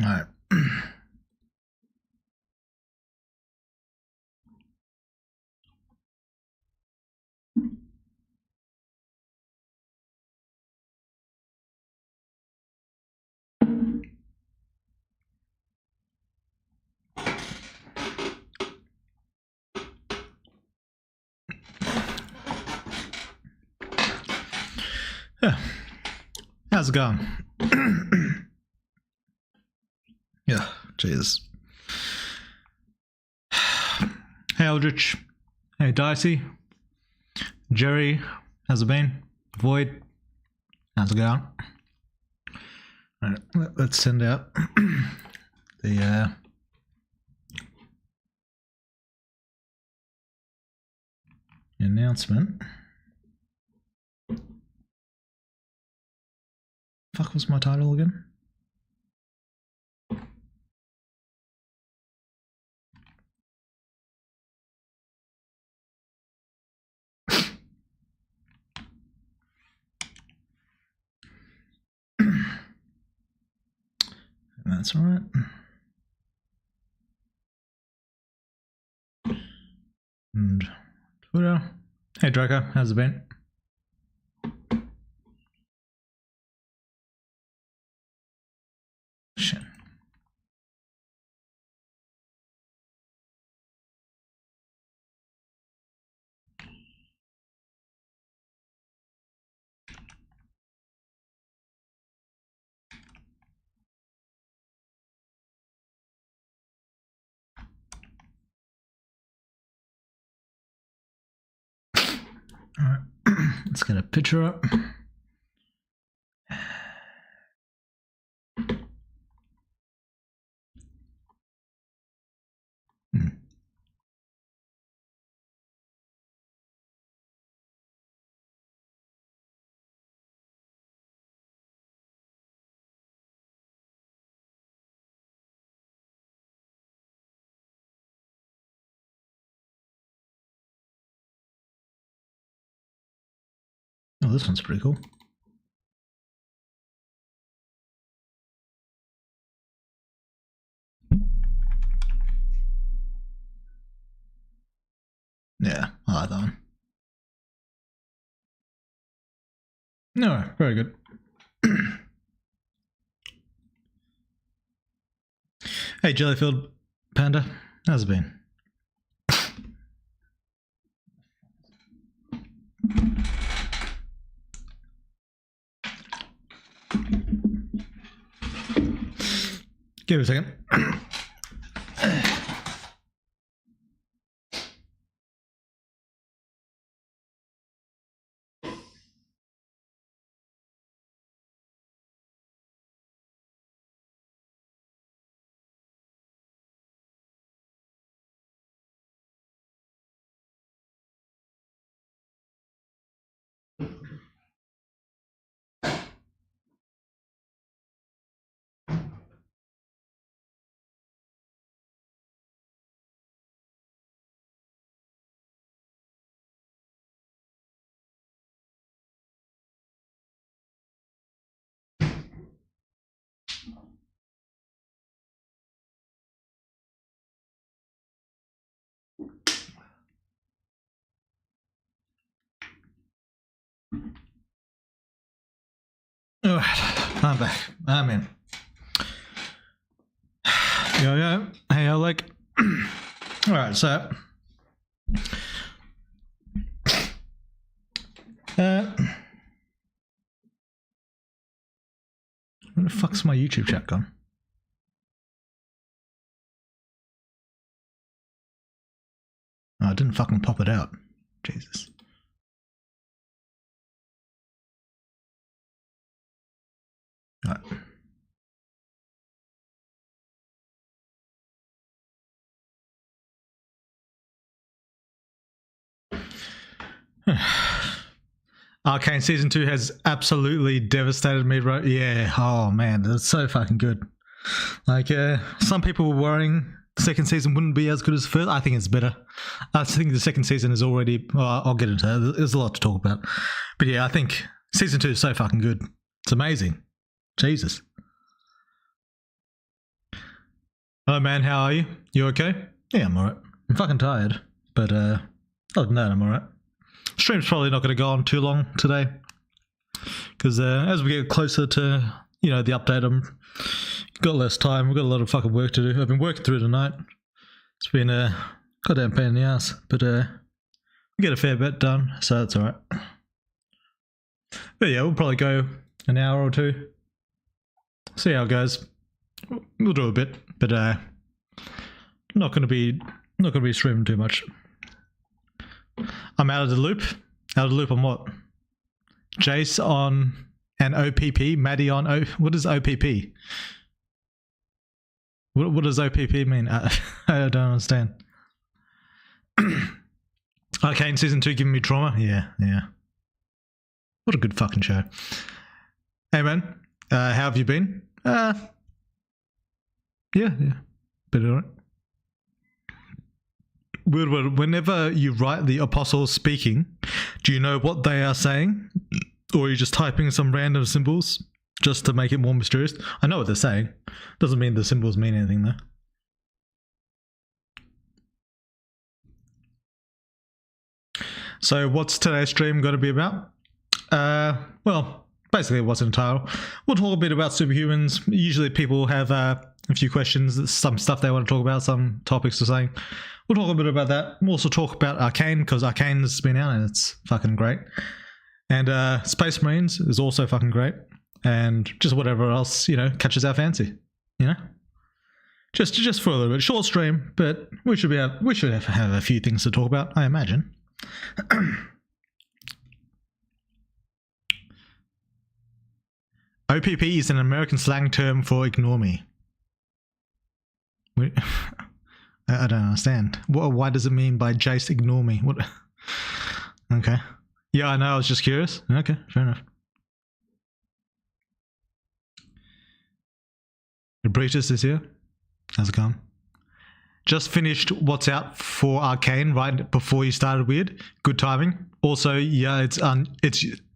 Alright. Yeah. How's it going? Yeah, Jesus. Hey Eldritch. Hey Dicey. Jerry, how's it been? Void, how's it going? Alright, let's send out the announcement. Fuck was my title again? That's alright. And Twitter. Hey Draco, how's it been? Shit. Alright, let's get a picture up. Oh, this one's pretty cool. Yeah, I like that one. No, very good. Hey Jellyfield Panda, how's it been? Give it a second. Alright, I'm back. I'm in. Yo. Hey Alec. Alright, so where the fuck's my YouTube chat gone? Oh, I didn't fucking pop it out. Jesus. Right. Arcane Season 2 has absolutely devastated me, bro. Yeah, oh man, that's so fucking good. Like, some people were worrying the second season wouldn't be as good as the first. I think it's better. I think the second season is already, well, I'll get into that. There's a lot to talk about. But yeah, I think Season 2 is so fucking good. It's amazing. Jesus. Hello, man. How are you? You okay? Yeah, I'm alright. I'm fucking tired, but other than that, I'm alright. Stream's probably not going to go on too long today, because as we get closer to the update, I'm got less time. We've got a lot of fucking work to do. I've been working through tonight. It's been a goddamn pain in the ass, but we get a fair bit done, so that's alright. But yeah, we'll probably go an hour or two. See how it goes. We'll do a bit, but not gonna be streaming too much. I'm out of the loop. Out of the loop on what? Jace on an OPP, Maddie on O. What is OPP? What does OPP mean? I don't understand. Arcane season 2 giving me trauma. Yeah. What a good fucking show. Hey man, how have you been? Yeah. Bit alright. Whenever you write the apostles speaking, do you know what they are saying? Or are you just typing some random symbols just to make it more mysterious? I know what they're saying. Doesn't mean the symbols mean anything though. So what's today's stream going to be about? Well, basically what's in the title. We'll talk a bit about superhumans. Usually people have a few questions, some stuff they want to talk about, some topics to say. We'll talk a bit about that. We'll also talk about Arcane, because Arcane has been out and it's fucking great. And Space Marines is also fucking great. And just whatever else, catches our fancy. Just for a little bit. Short stream, but we should have a few things to talk about, I imagine. OPP is an American slang term for ignore me. I don't understand. Why does it mean by Jace ignore me? What? Okay. Yeah, I know. I was just curious. Okay, fair enough. Brutus is here. How's it going? Just finished what's out for Arcane right before you started weird. Good timing. Also, yeah, it's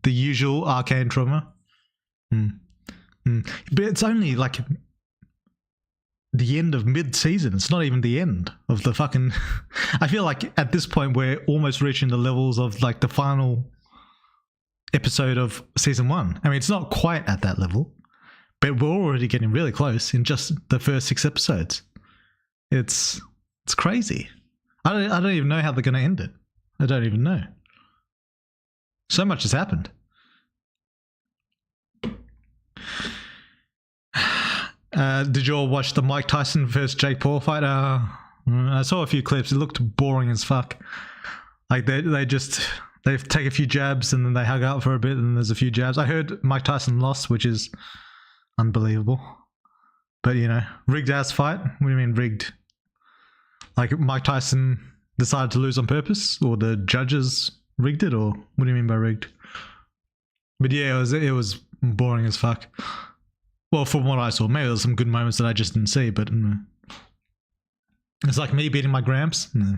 the usual Arcane trauma. But it's only like the end of mid-season. It's not even the end of the fucking... I feel like at this point we're almost reaching the levels of like the final episode of season 1. I mean, it's not quite at that level, but we're already getting really close in just the first 6 episodes. It's crazy. I don't even know how they're going to end it. I don't even know. So much has happened. Did you all watch the Mike Tyson versus Jake Paul fight? I saw a few clips. It looked boring as fuck. Like they take a few jabs and then they hug out for a bit and there's a few jabs. I heard Mike Tyson lost, which is unbelievable. But rigged ass fight. What do you mean rigged? Like Mike Tyson decided to lose on purpose, or the judges rigged it, or what do you mean by rigged? But yeah, it was boring as fuck. Well, from what I saw, maybe there's some good moments that I just didn't see, but it's like me beating my gramps. No.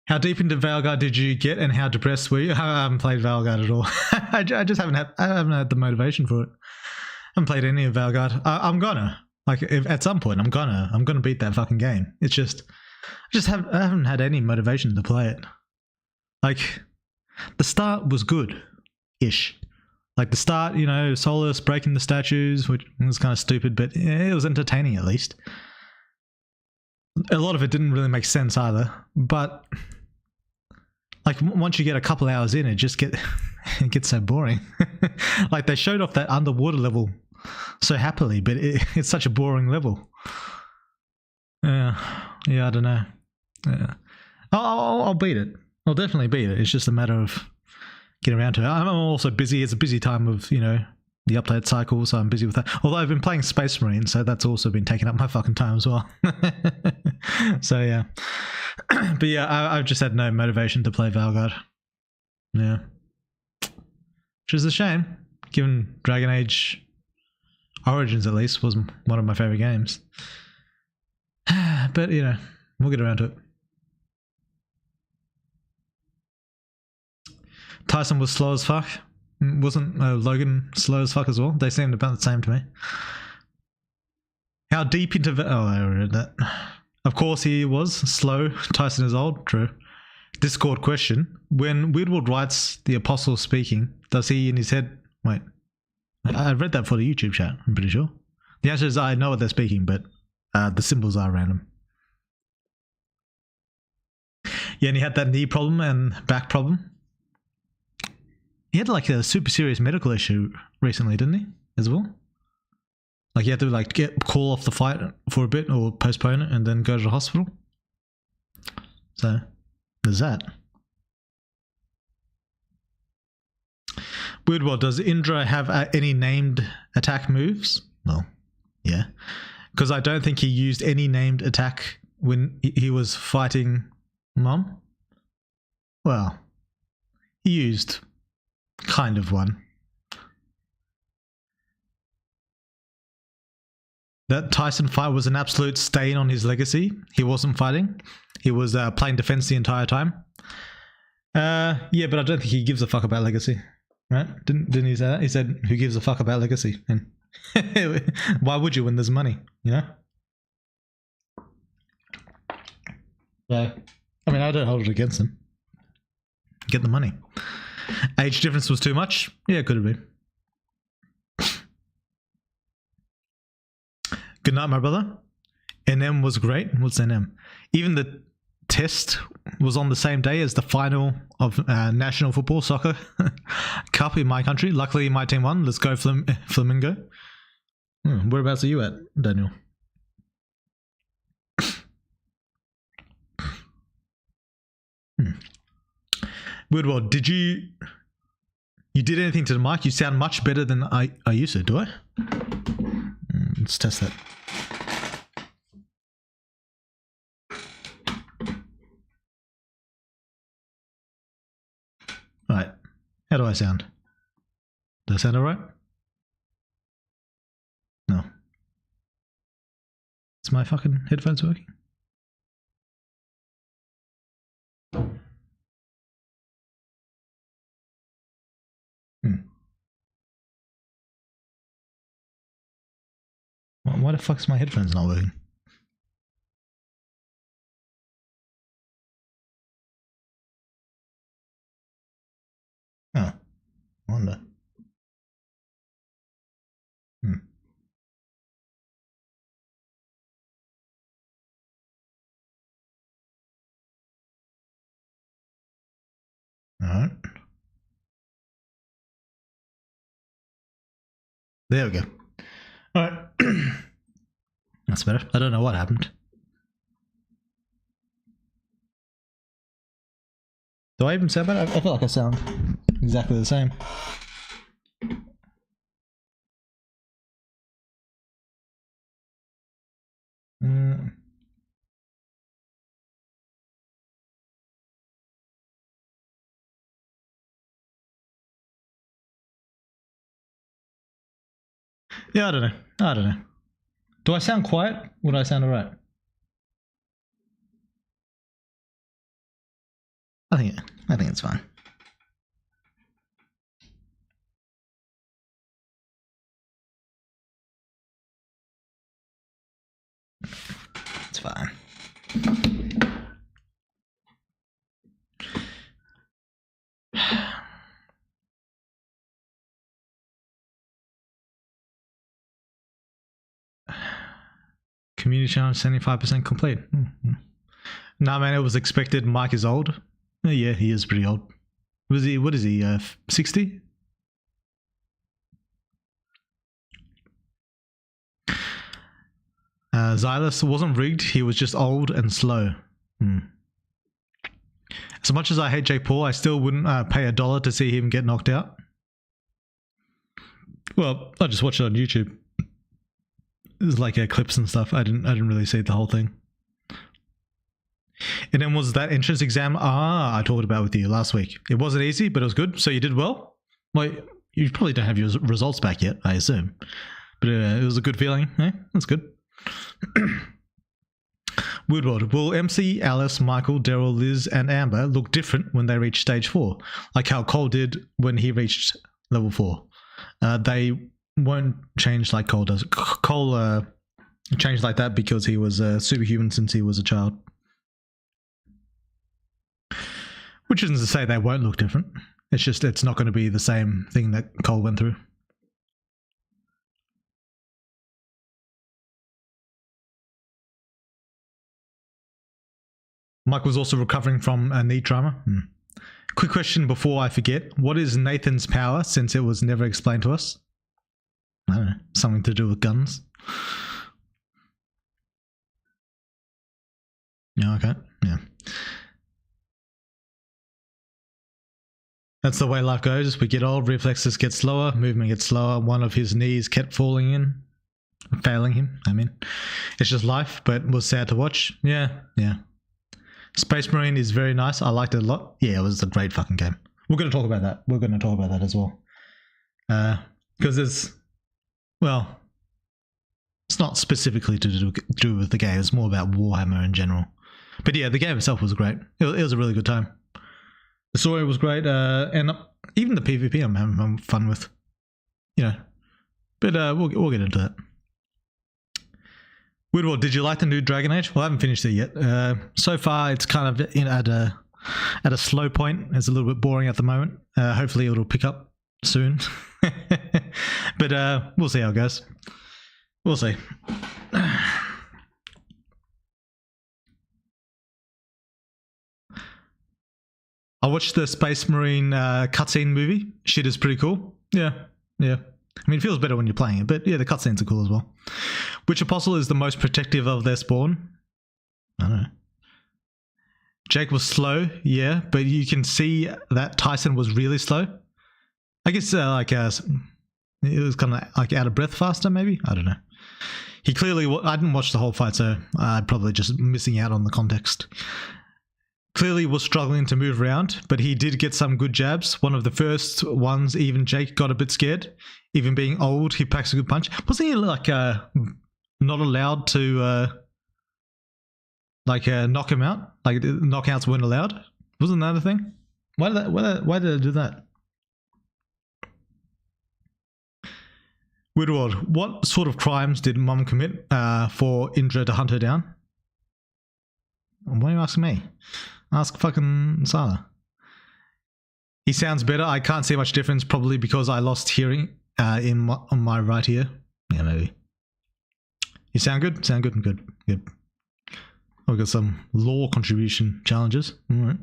How deep into Valguard did you get, and how depressed were you? I haven't played Valguard at all. I just haven't had the motivation for it. I haven't played any of Valguard. I'm gonna if at some point I'm gonna beat that fucking game. It's just I haven't had any motivation to play it. Like the start was good. Ish. Like the start, Solus breaking the statues, which was kind of stupid, but it was entertaining at least. A lot of it didn't really make sense either, but like once you get a couple hours in, it gets so boring. Like they showed off that underwater level so happily, but it's such a boring level. Yeah, I don't know. Yeah. I'll beat it. I'll definitely beat it. It's just a matter of get around to it. I'm also busy. It's a busy time of, the update cycle, so I'm busy with that. Although I've been playing Space Marine, so that's also been taking up my fucking time as well. So yeah. But yeah, I've just had no motivation to play Valguard. Yeah. Which is a shame, given Dragon Age Origins at least was one of my favourite games. But, we'll get around to it. Tyson was slow as fuck. Wasn't Logan slow as fuck as well? They seemed about the same to me. How deep into... Oh, I already read that. Of course he was slow. Tyson is old. True. Discord question. When Weirdwood writes the apostle speaking, does he in his head... Wait. I read that for the YouTube chat, I'm pretty sure. The answer is I know what they're speaking, but the symbols are random. Yeah, and he had that knee problem and back problem. He had like a super serious medical issue recently, didn't he? As well? Like he had to like call off the fight for a bit or postpone it and then go to the hospital. So, there's that. Weird World, does Indra have any named attack moves? Well, yeah. Because I don't think he used any named attack when he was fighting Mom. Well, he used kind of one. That Tyson fight was an absolute stain on his legacy. He wasn't fighting. He was playing defense the entire time. Yeah, but I don't think he gives a fuck about legacy. Right? Didn't he say that? He said, who gives a fuck about legacy? And why would you when there's money, you know? So, I mean, I don't hold it against him. Get the money. Age difference was too much? Yeah, it could have been. Good night, my brother. NM was great. What's NM? Even the test was on the same day as the final of National Football Soccer Cup in my country. Luckily, my team won. Let's go Flamingo. Whereabouts are you at, Daniel? Weird World, did you did anything to the mic? You sound much better than I used to, do I? Let's test that. Alright, how do I sound? Do I sound alright? No. Is my fucking headphones working? Why the fuck is my headphones not working? Oh, I wonder. Alright. There we go. Alright. That's better. I don't know what happened. Do I even sound better? I feel like I sound exactly the same. Yeah, I don't know. Do I sound quiet? Would I sound alright? I think it's fine. It's fine. Community challenge 75% complete. Nah, man, it was expected. Mike is old. Yeah, he is pretty old. What is he, 60? Xylus wasn't rigged, he was just old and slow. As much as I hate Jake Paul, I still wouldn't pay $1 to see him get knocked out. Well, I just watched it on YouTube. There's like clips and stuff. I didn't really see the whole thing. And then was that entrance exam I talked about with you last week. It wasn't easy, but it was good. So you did well. Well, you probably don't have your results back yet, I assume. But it was a good feeling. Yeah, that's good. Woodward, will MC, Alice, Michael, Daryl, Liz, and Amber look different when they reach stage 4? Like how Cole did when he reached level 4. They won't change like Cole does. Cole changed like that because he was superhuman since he was a child. Which isn't to say they won't look different. It's just it's not going to be the same thing that Cole went through. Mike was also recovering from a knee trauma. Quick question before I forget. What is Nathan's power since it was never explained to us? I don't know. Something to do with guns? Yeah, okay. Yeah. That's the way life goes. We get old, reflexes get slower, movement gets slower. One of his knees kept failing him. I mean, it's just life, but it was sad to watch. Yeah. Space Marine is very nice. I liked it a lot. Yeah, it was a great fucking game. We're going to talk about that. We're going to talk about that as well. Because it's not specifically to do with the game. It's more about Warhammer in general. But yeah, the game itself was great. It was a really good time. The story was great, and even the PvP I'm having fun with, But we'll get into that. Woodward, did you like the new Dragon Age? Well, I haven't finished it yet. So far, it's kind of at a slow point. It's a little bit boring at the moment. Hopefully, it'll pick up soon. But we'll see how it goes. We'll see. I watched the Space Marine cutscene movie. Shit is pretty cool. Yeah. I mean, it feels better when you're playing it, but yeah, the cutscenes are cool as well. Which apostle is the most protective of their spawn? I don't know. Jake was slow, yeah, but you can see that Tyson was really slow. I guess it was kind of like out of breath faster, maybe? I don't know. He clearly, I didn't watch the whole fight, so I'm probably just missing out on the context. Clearly was struggling to move around, but he did get some good jabs. One of the first ones, even Jake got a bit scared. Even being old, he packs a good punch. Wasn't he like not allowed to knock him out? Like knockouts weren't allowed? Wasn't that a thing? Why did they do that? Woodward, what sort of crimes did Mom commit for Indra to hunt her down? Why are you asking me? Ask fucking Sala. He sounds better. I can't see much difference, probably because I lost hearing on my right ear. Yeah, maybe. You sound good? Sound good? Good. I've got some lore contribution challenges. All right.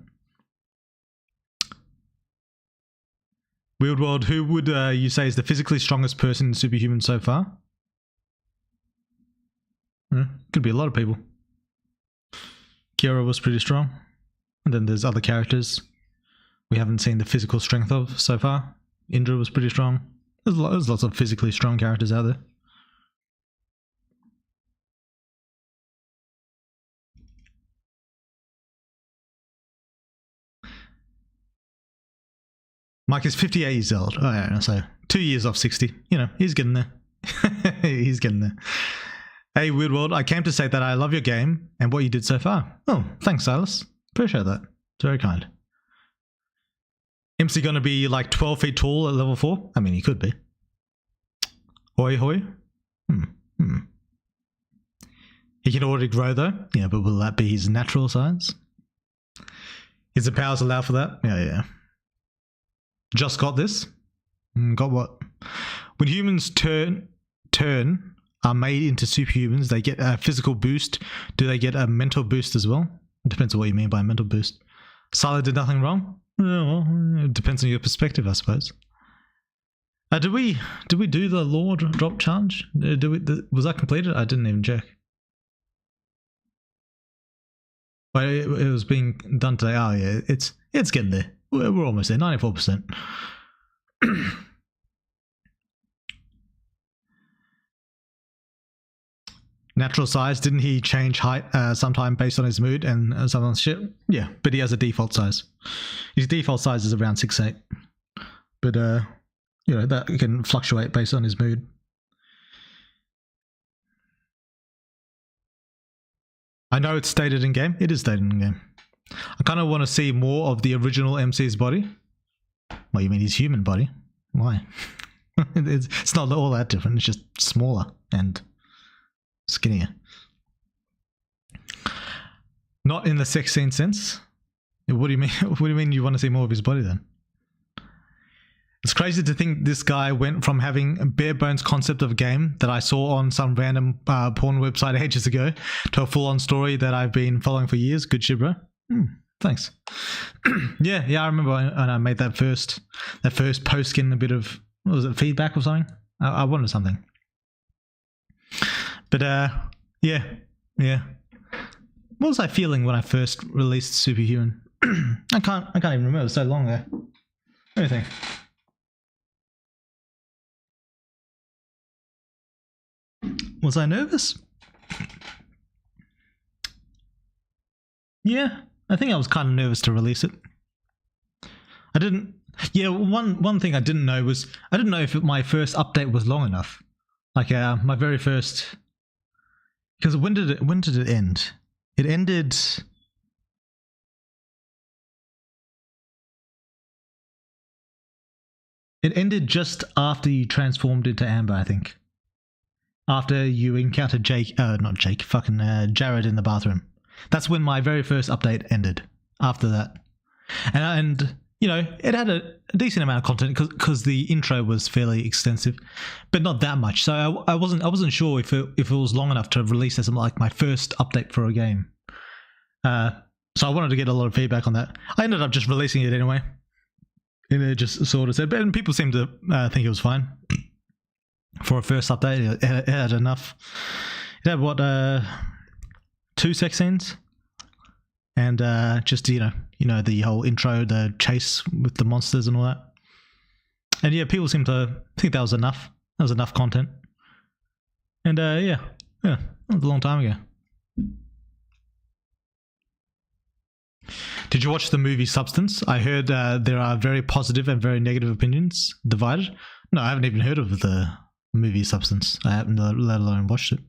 Weird World, who would you say is the physically strongest person in Superhuman so far? Could be a lot of people. Kira was pretty strong. And then there's other characters we haven't seen the physical strength of so far. Indra was pretty strong. There's lots of physically strong characters out there. Mike is 58 years old. Oh, yeah, so 2 years off 60. He's getting there. He's getting there. Hey, Weird World, I came to say that I love your game and what you did so far. Oh, thanks, Silas. Appreciate that. It's very kind. MC gonna be like 12 feet tall at level 4? I mean, he could be. Hoi hoi. He can already grow though. Yeah, but will that be his natural size? Is the powers allow for that? Yeah. Just got this. Got what? When humans turn are made into superhumans, they get a physical boost. Do they get a mental boost as well? It depends on what you mean by mental boost. Sala did nothing wrong? Well, it depends on your perspective, I suppose. Did we do the lore drop challenge? Was that completed? I didn't even check. But it was being done today. Oh yeah, it's getting there. We're almost there. 94%. Natural size, didn't he change height sometime based on his mood and some other shit? Yeah, but he has a default size. His default size is around 6'8". But, that can fluctuate based on his mood. I know it's stated in game. It is stated in game. I kind of want to see more of the original MC's body. Well, you mean his human body? Why? It's not all that different. It's just smaller and skinnier. Not in the sex scene sense. What do you mean? What do you mean you want to see more of his body then? It's crazy to think this guy went from having a bare bones concept of a game that I saw on some random porn website ages ago to a full-on story that I've been following for years. Good shit, bro. Thanks. yeah, I remember when I made that first post getting a bit of, what was it, feedback or something? I wanted something. But yeah. What was I feeling when I first released Superhuman? I can't even remember. It's so long ago. What do you think? Was I nervous? Yeah, I think I was kind of nervous to release it. I didn't. Yeah, one thing I didn't know was I didn't know if my first update was long enough. Like my very first. Because when did it end? It ended. It ended just after you transformed into Amber, I think. After you encountered Jared in the bathroom. That's when my very first update ended. After that, and you know, it had a decent amount of content because the intro was fairly extensive, but not that much. So I wasn't sure if it was long enough to release as like my first update for a game. So I wanted to get a lot of feedback on that. I ended up just releasing it anyway, and it just sort of said, but people seemed to think it was fine. For a first update, it had enough. It had what 2 sex scenes, and just you know the whole intro, the chase with the monsters and all that. And yeah, people seem to think that was enough. That was enough content. And yeah, that was a long time ago. Did you watch the movie Substance? I heard there are very positive and very negative opinions divided. No, I haven't even heard of the movie Substance. I haven't let alone watched it.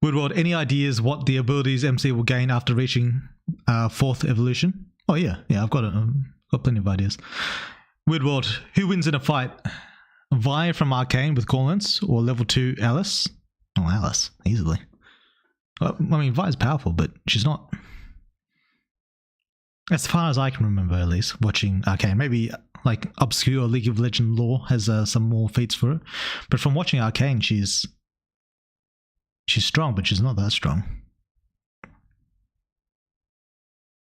Woodward, any ideas what the abilities MC will gain after reaching 4th evolution? Oh yeah, I've got it. Got plenty of ideas. Woodward, who wins in a fight? Vi from Arcane with Gauntlets or level 2 Alice? Oh, Alice, easily. Well, I mean, Vi is powerful, but she's not. As far as I can remember, at least, watching Arcane. Maybe like obscure League of Legends lore has some more feats for it. But from watching Arcane, she's strong, but she's not that strong.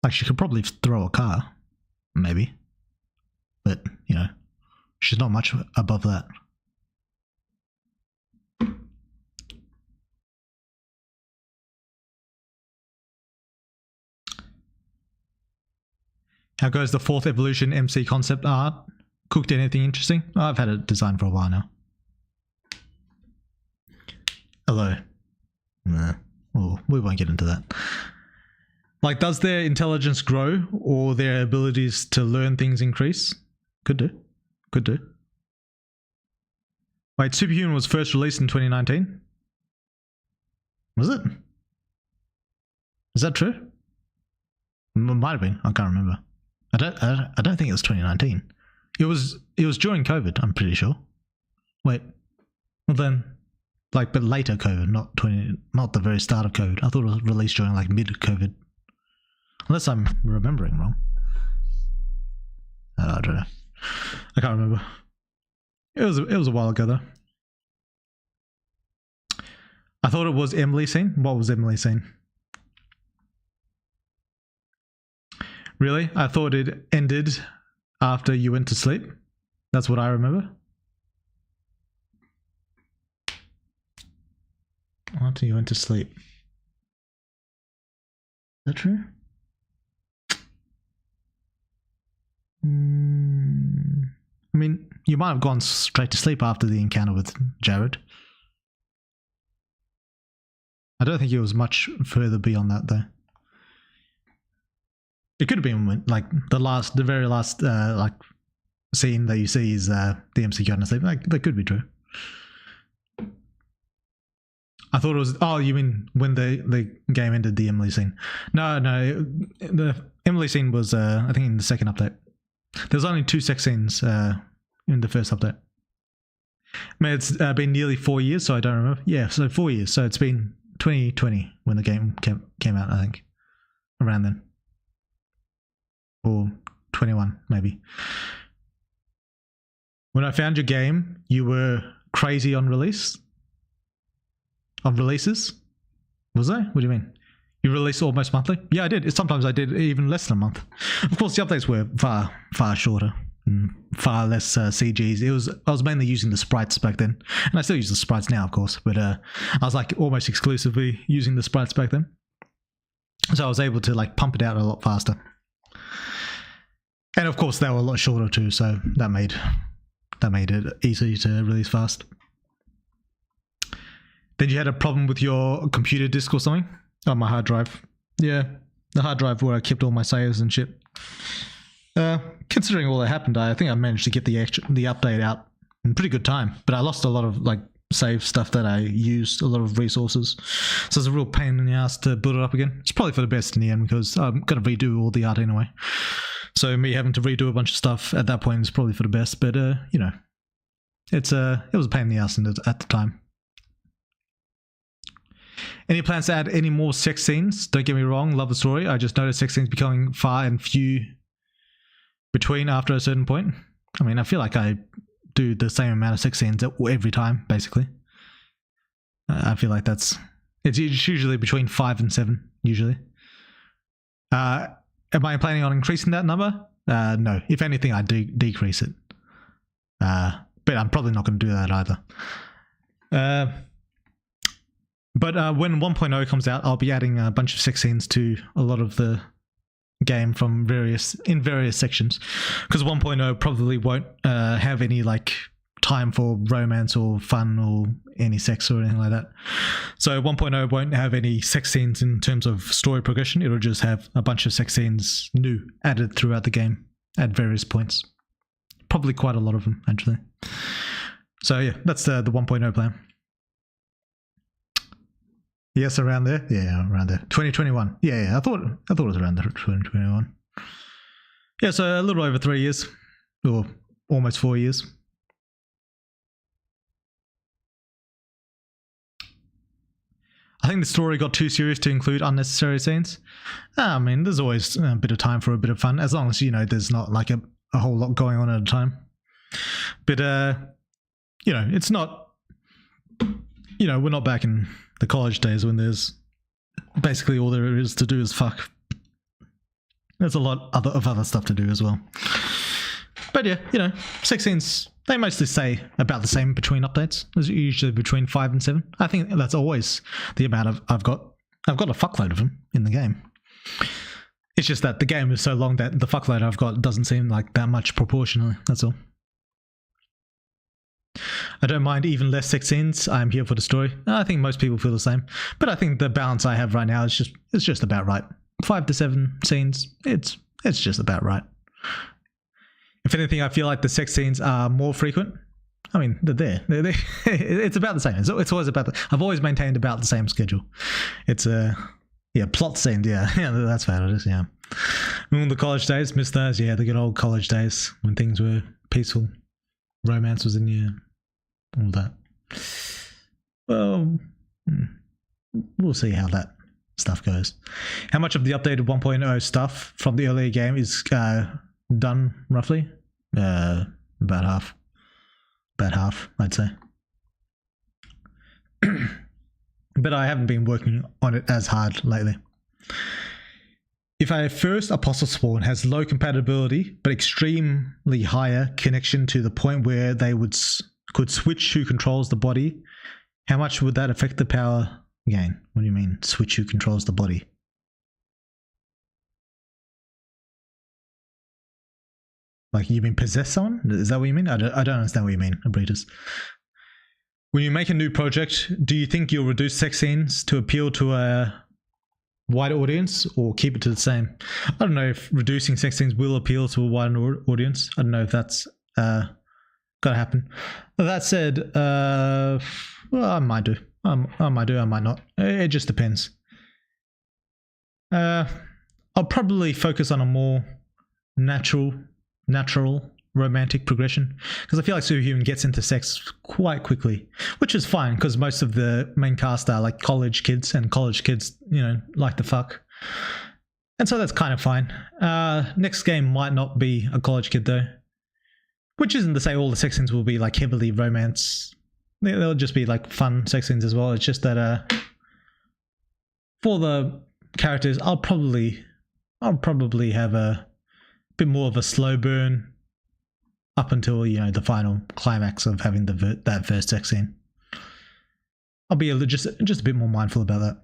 Like, she could probably throw a car, maybe. But, you know, she's not much above that. How goes the 4th evolution MC concept art? Cooked anything interesting? Oh, I've had it designed for a while now. Hello. Nah. Oh, we won't get into that. Like, does their intelligence grow or their abilities to learn things increase? Could do. Wait, Superhuman was first released in 2019? Was it? Is that true? Might have been. I can't remember. I don't think it was 2019. It was during COVID, I'm pretty sure. Wait. Well then, like, but later COVID, not the very start of COVID. I thought it was released during like mid-COVID. Unless I'm remembering wrong. I don't know. I can't remember. It was a while ago though. I thought it was Emily scene. What was Emily scene? Really? I thought it ended after you went to sleep. That's what I remember. After you went to sleep. Is that true? I mean, you might have gone straight to sleep after the encounter with Jared. I don't think it was much further beyond that though. It could have been when, like, the very last like scene that you see is the MC going to sleep. Like, that could be true. I thought it was. Oh, you mean when the game ended? The Emily scene? No, the Emily scene was I think in the second update. There's only 2 sex scenes in in the first update. Man, it's been nearly 4 years, so I don't remember. Yeah, so 4 years. So it's been 2020 when the game came out, I think. Around then. Or 21, maybe. When I found your game, you were crazy on release? On releases? Was I? What do you mean? You release almost monthly? Yeah, I did. Sometimes I did even less than a month. Of course, the updates were far shorter. Far less CGs. I was mainly using the sprites back then, and I still use the sprites now, of course. But I was like almost exclusively using the sprites back then, so I was able to like pump it out a lot faster. And of course, they were a lot shorter too, so that made it easy to release fast. Then you had a problem with your computer disk or something? On my hard drive. Yeah, the hard drive where I kept all my saves and shit. Considering all that happened, I think I managed to get the update out in pretty good time, but I lost a lot of like save stuff that I used, a lot of resources, so it's a real pain in the ass to build it up again. It's probably for the best in the end because I'm gonna redo all the art anyway, so me having to redo a bunch of stuff at that point is probably for the best. But you know, it was a pain in the ass at the time. Any plans to add any more sex scenes? Don't get me wrong, love the story. I just noticed sex scenes becoming far and few between after a certain point. I mean, I feel like I do the same amount of sex scenes every time, basically. I feel like it's usually between 5 and 7, usually. Am I planning on increasing that number? No. If anything, I decrease it. But I'm probably not going to do that either. But when 1.0 comes out, I'll be adding a bunch of sex scenes to a lot of the game from various sections, because 1.0 probably won't have any like time for romance or fun or any sex or anything like that. So 1.0 won't have any sex scenes in terms of story progression. It'll just have a bunch of sex scenes new added throughout the game at various points. Probably quite a lot of them, actually. So yeah, that's the 1.0 plan. Yes, around there. Yeah, around there. 2021. Yeah. I thought it was around there. 2021. Yeah, so a little over 3 years, or almost 4 years. I think the story got too serious to include unnecessary scenes. I mean, there's always a bit of time for a bit of fun, as long as you know there's not like a whole lot going on at a time. But you know, it's not. You know, we're not back in the college days when there's basically all there is to do is fuck. There's a lot of other stuff to do as well. But yeah, you know, sex scenes, they mostly stay about the same between updates. There's usually between 5 and 7. I think that's always the amount I've got a fuckload of them in the game. It's just that the game is so long that the fuckload I've got doesn't seem like that much proportionally, that's all. I don't mind even less sex scenes. I'm here for the story. I think most people feel the same, but I think the balance I have right now is just about right. 5 to 7 scenes. It's just about right. If anything, I feel like the sex scenes are more frequent. I mean, they're there. It's about the same. It's always about I've always maintained about the same schedule. It's plot scenes. Yeah, that's what it is. Yeah. Remember the college days? Miss those? Yeah, the good old college days when things were peaceful. Romance was in here, all that. Well, we'll see how that stuff goes. How much of the updated 1.0 stuff from the earlier game is done, roughly? About half. About half, I'd say. But I haven't been working on it as hard lately. If a first apostle spawn has low compatibility but extremely higher connection to the point where they could switch who controls the body, how much would that affect the power gain? What do you mean, switch who controls the body? Like, you mean possess someone? Is that what you mean? I don't understand what you mean, Abritus. When you make a new project, do you think you'll reduce sex scenes to appeal to a wider audience or keep it to the same? I don't know if reducing sex scenes will appeal to a wider audience. I don't know if that's gonna happen. That said, well, I might do. I might do, I might not. It just depends. I'll probably focus on a more natural romantic progression, because I feel like Superhuman gets into sex quite quickly, which is fine because most of the main cast are like college kids, and college kids, you know, like to fuck. And so that's kind of fine. Next game might not be a college kid though, which isn't to say all the sex scenes will be like heavily romance. They'll just be like fun sex scenes as well. It's just that for the characters, I'll probably have a bit more of a slow burn up until, you know, the final climax of having that first sex scene. I'll be just a bit more mindful about that.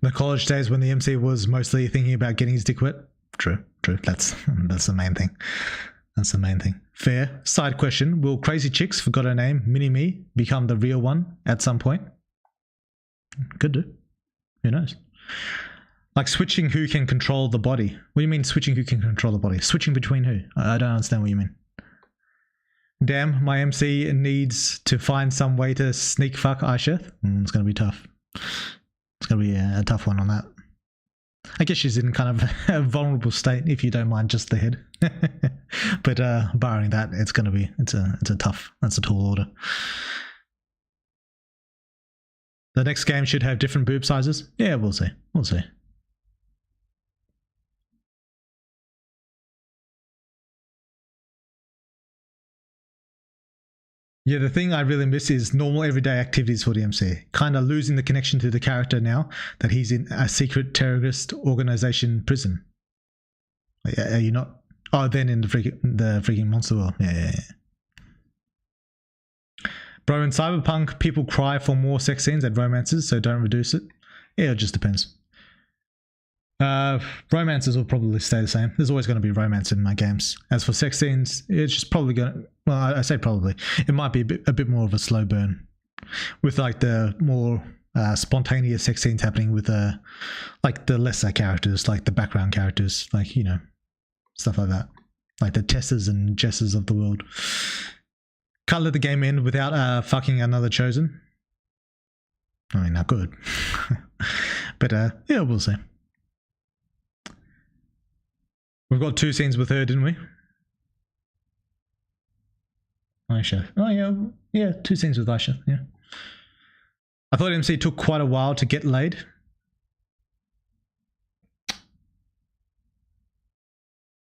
The college days when the MC was mostly thinking about getting his dick wet. True. That's the main thing. That's the main thing. Fair. Side question: will Crazy Chicks, forgot her name, Mini-Me, become the real one at some point? Could do. Who knows? Like switching who can control the body. What do you mean switching who can control the body? Switching between who? I don't understand what you mean. Damn, my MC needs to find some way to sneak fuck Aisha. It's going to be tough. It's going to be a tough one on that. I guess she's in kind of a vulnerable state, if you don't mind just the head. But barring that, it's going to be, it's a tough, that's a tall order. The next game should have different boob sizes. Yeah, we'll see. We'll see. Yeah, the thing I really miss is normal everyday activities for the MC. Kind of losing the connection to the character now that he's in a secret terrorist organization prison. Are you not? Oh, then in the freaking monster world. Yeah. Bro, in Cyberpunk, people cry for more sex scenes and romances, so don't reduce it. Yeah, it just depends. Romances will probably stay the same. There's always going to be romance in my games. As for sex scenes, it's just probably going to, well, I say probably, it might be a bit more of a slow burn with like the more spontaneous sex scenes happening with like the lesser characters, like the background characters, like, you know, stuff like that, like the Tessas and Jesses of the world. Can't let the game end without fucking another chosen. I mean, not good. But yeah, we'll see. We've got 2 scenes with her, didn't we? Aisha. Oh yeah, 2 scenes with Aisha. Yeah. I thought MC took quite a while to get laid.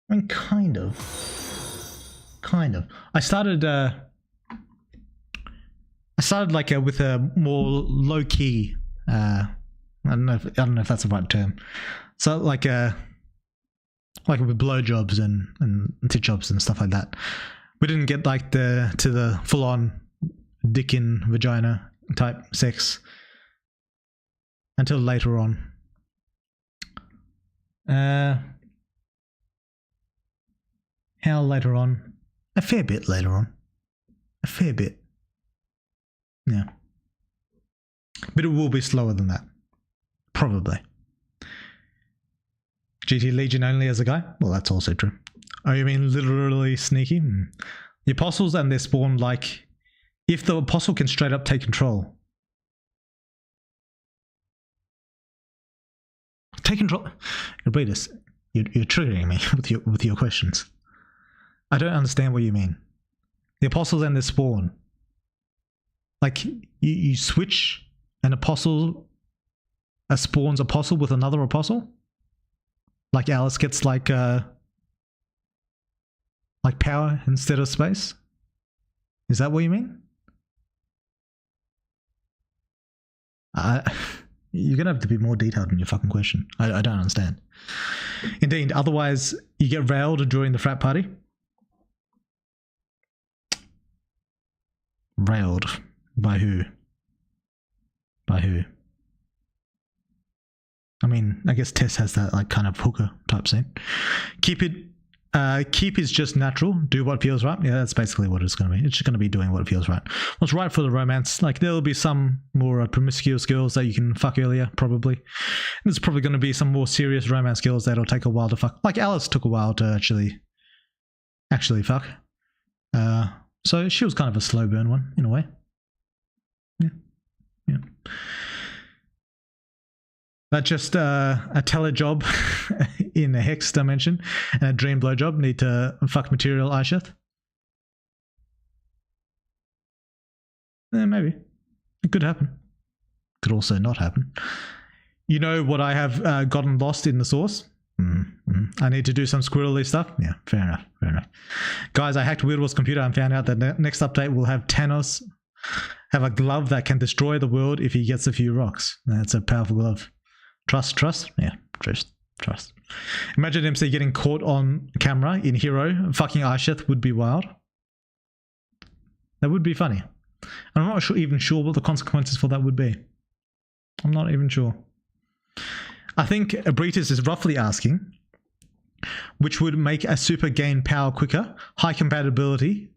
I mean, kind of. I started like with a more low key. I don't know if that's the right term. So like with blowjobs and tit jobs and stuff like that. We didn't get like to the full on dick in vagina type sex until later on. How later on? A fair bit later on. A fair bit. Yeah. But it will be slower than that. Probably. GT Legion only as a guy? Well, that's also true. Oh, you mean literally sneaky? The apostles and their spawn, like, if the apostle can straight up take control. Take control? Wait this. You're triggering me with your questions. I don't understand what you mean. The apostles and their spawn. Like, you switch an apostle, a spawn's apostle with another apostle? Like Alice gets like power instead of space? Is that what you mean? You're gonna have to be more detailed in your fucking question. I don't understand. Indeed, otherwise you get railed during the frat party. Railed by who? By who? I mean, I guess Tess has that like kind of hooker type scene. Keep is just natural. Do what feels right. Yeah, that's basically what it's going to be. It's just going to be doing what feels right. What's right for the romance? Like there'll be some more promiscuous girls that you can fuck earlier, probably. There's probably going to be some more serious romance girls that'll take a while to fuck. Like Alice took a while to actually fuck. So she was kind of a slow burn one in a way. Yeah. Yeah. That's just a telejob in a hex dimension and a dream blowjob need to fuck material Aisheth. Maybe. It could happen. Could also not happen. You know what I have gotten lost in the source? I need to do some squirrely stuff. Yeah, fair enough. Fair enough. Guys, I hacked Weird Wall's computer and found out that the next update will have Thanos have a glove that can destroy the world if he gets a few rocks. That's a powerful glove. Trust? Yeah, trust. Imagine MC getting caught on camera in Hero. Fucking Aisheth would be wild. That would be funny. I'm not even sure what the consequences for that would be. I'm not even sure. I think Abritus is roughly asking which would make a super gain power quicker, high compatibility,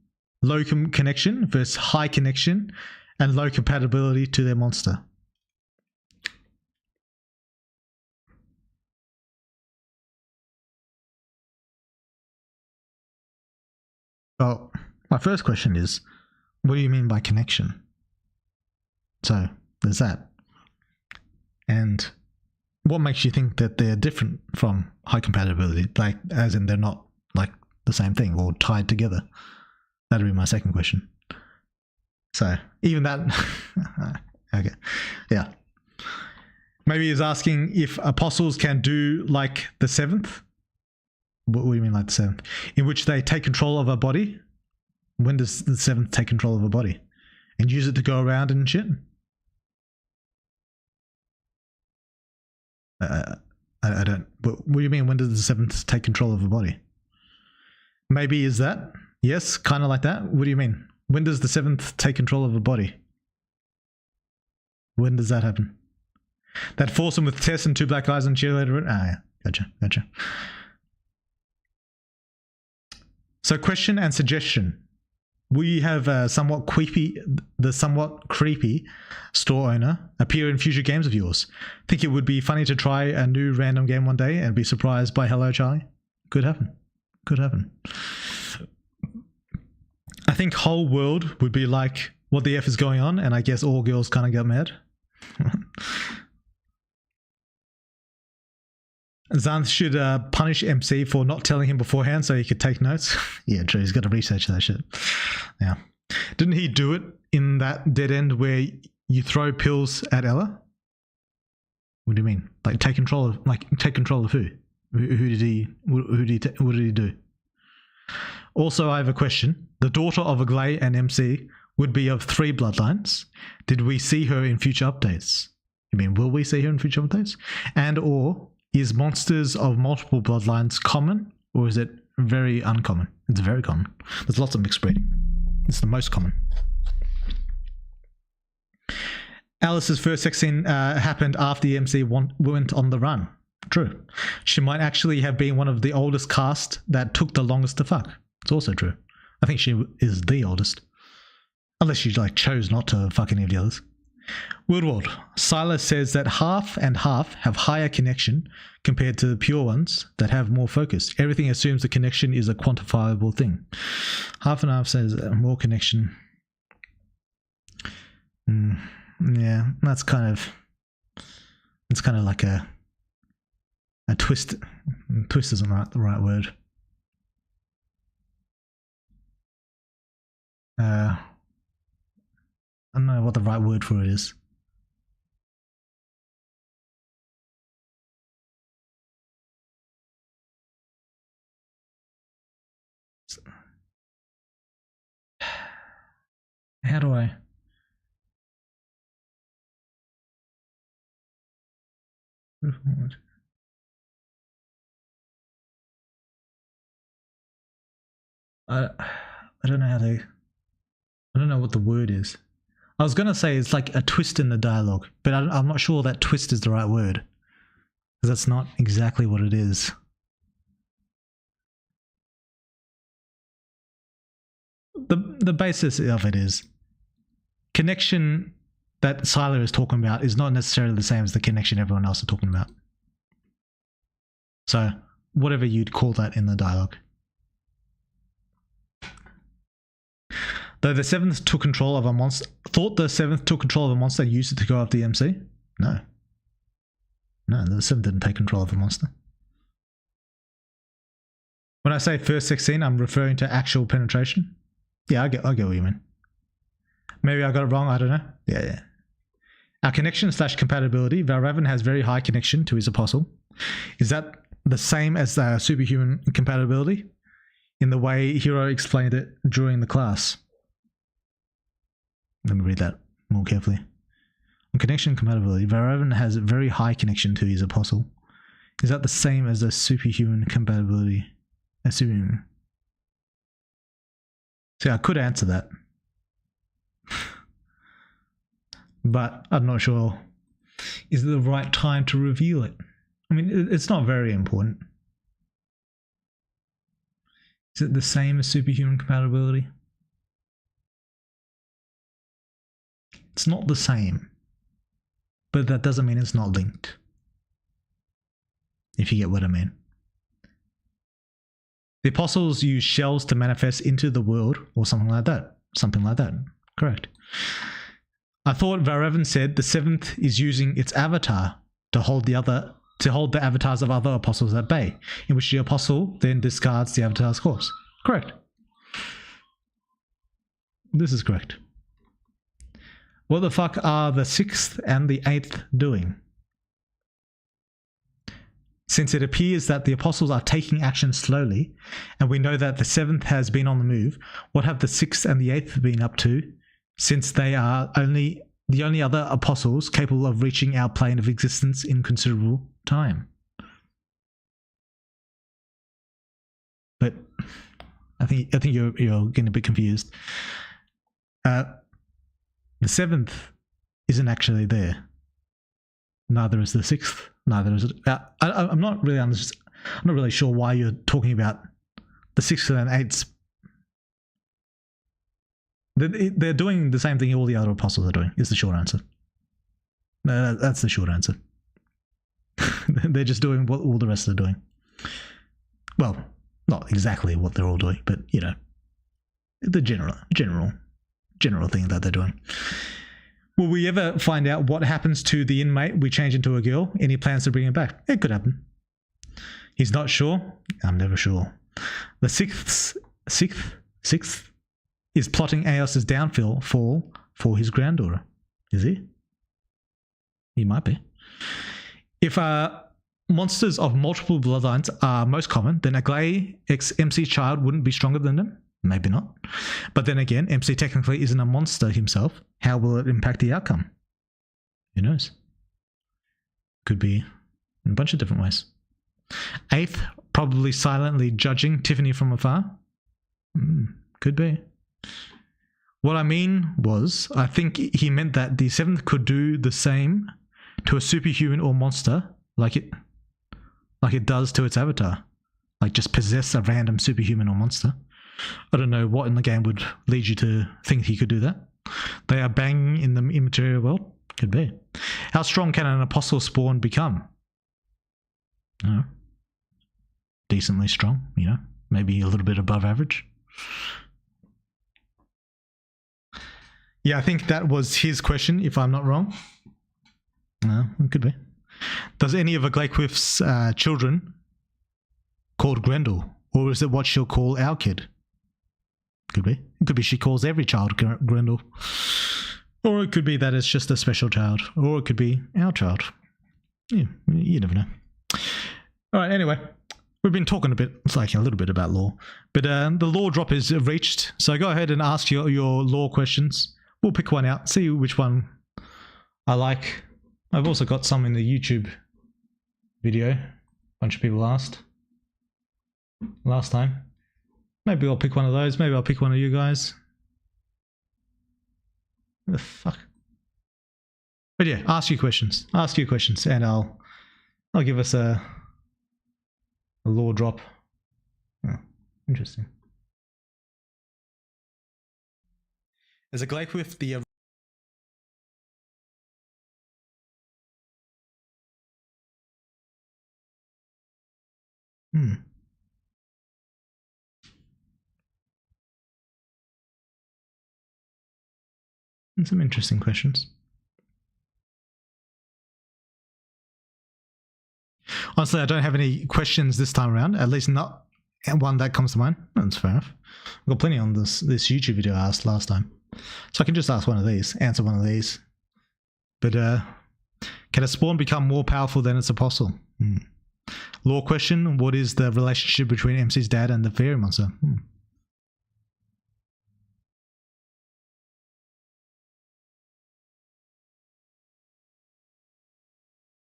low connection versus high connection and low compatibility to their monster. Well, my first question is, what do you mean by connection? So there's that. And what makes you think that they're different from high compatibility? Like, as in they're not like the same thing or tied together? That'd be my second question. So even that, okay, yeah. Maybe he's asking if apostles can do like the seventh. What do you mean like the seventh? In which they take control of a body. When does the seventh take control of a body? And use it to go around and shit? I don't. What do you mean? When does the seventh take control of a body? Maybe is that? Yes, kind of like that. What do you mean? When does the seventh take control of a body? When does that happen? That foursome with Tess and two black guys and cheerleader. Ah, yeah. Gotcha. So, question and suggestion. We have the somewhat creepy store owner appear in future games of yours. Think it would be funny to try a new random game one day and be surprised by Hello Charlie? Could happen. I think whole world would be like, what the F is going on? And I guess all girls kind of got mad. Xanth should punish MC for not telling him beforehand so he could take notes. Yeah, true. He's got to research that shit. Yeah. Didn't he do it in that dead end where you throw pills at Ella? What do you mean? Like take control of who? Who did he do? Also, I have a question. The daughter of Aglay and MC would be of 3 bloodlines. Did we see her in future updates? You mean, will we see her in future updates? And or is monsters of multiple bloodlines common, or is it very uncommon? It's very common. There's lots of mixed breeding. It's the most common. Alice's first sex scene happened after the MC went on the run. True. She might actually have been one of the oldest cast that took the longest to fuck. It's also true. I think she is the oldest. Unless she chose not to fuck any of the others. Woodward. Silas says that half and half have higher connection compared to the pure ones that have more focus. Everything assumes the connection is a quantifiable thing. Half and half says more connection. Yeah, that's kind of... It's kind of like a twist. Twist isn't the right word. I don't know what the right word for it is. How do I? I don't know how to... I don't know what the word is. I was going to say it's like a twist in the dialogue, but I'm not sure that twist is the right word. Because that's not exactly what it is. The basis of it is connection that Siler is talking about is not necessarily the same as the connection everyone else is talking about. So whatever you'd call that in the dialogue. Though the seventh took control of a monster, thought the seventh took control of a monster and used it to go after the MC? No. No, the seventh didn't take control of a monster. When I say first sex scene, I'm referring to actual penetration. Yeah, I get what you mean. Maybe I got it wrong, I don't know. Yeah. Our connection / compatibility. Valravan has very high connection to his apostle. Is that the same as superhuman compatibility? In the way Hero explained it during the class. Let me read that more carefully. On connection compatibility, Valravan has a very high connection to his apostle. Is that the same as the superhuman compatibility? Assuming. See, I could answer that. But I'm not sure. Is it the right time to reveal it? I mean, it's not very important. Is it the same as superhuman compatibility? It's not the same. But that doesn't mean it's not linked. If you get what I mean. The apostles use shells to manifest into the world or something like that. Something like that. Correct. I thought Valravan said the seventh is using its avatar to hold the avatars of other apostles at bay, in which the apostle then discards the avatar's corpse. Correct. This is correct. What the fuck are the sixth and the eighth doing? Since it appears that the apostles are taking action slowly, and we know that the seventh has been on the move, what have the sixth and the eighth been up to, since they are the only other apostles capable of reaching our plane of existence in considerable time? But I think you're getting a bit confused. The seventh isn't actually there. Neither is the sixth. Neither is it. I'm not really sure why you're talking about the sixth and eighths. They're doing the same thing all the other apostles are doing, is the short answer. That's the short answer. They're just doing what all the rest are doing. Well, not exactly what they're all doing, but, you know, the general thing that they're doing. Will we ever find out what happens to the inmate we change into a girl? Any plans to bring him back? It could happen. He's not sure? I'm never sure. The sixth is plotting Aos's downfall for his granddaughter. Is he? He might be. If monsters of multiple bloodlines are most common, then a Glay ex-MC child wouldn't be stronger than them? Maybe not. But then again, MC technically isn't a monster himself. How will it impact the outcome? Who knows? Could be in a bunch of different ways. Eighth, probably silently judging Tiffany from afar. Could be. What I mean was, I think he meant that the seventh could do the same to a superhuman or monster, like it does to its avatar. Like just possess a random superhuman or monster. I don't know what in the game would lead you to think he could do that. They are banging in the immaterial world? Could be. How strong can an apostle spawn become? Decently strong, you know. Maybe a little bit above average. Yeah, I think that was his question, if I'm not wrong. No, it could be. Does any of a Glaquith's children called Grendel? Or is it what she'll call our kid? Could be. It could be she calls every child Grendel. Or it could be that it's just a special child. Or it could be our child. Yeah, you never know. All right, anyway. We've been talking a little bit about lore. But the lore drop is reached. So go ahead and ask your lore questions. We'll pick one out, see which one I like. I've also got some in the YouTube video. A bunch of people asked last time. Maybe I'll pick one of those. Maybe I'll pick one of you guys. What the fuck? But yeah, ask your questions. Ask your questions, and I'll give us a lore drop. Oh, interesting. As a Glaquith, the And some interesting questions. Honestly, I don't have any questions this time around, at least not one that comes to mind. That's fair enough. I've got plenty on this YouTube video I asked last time. So I can just ask one of these, answer one of these. But can a spawn become more powerful than its apostle? Lore question, what is the relationship between MC's dad and the fairy monster?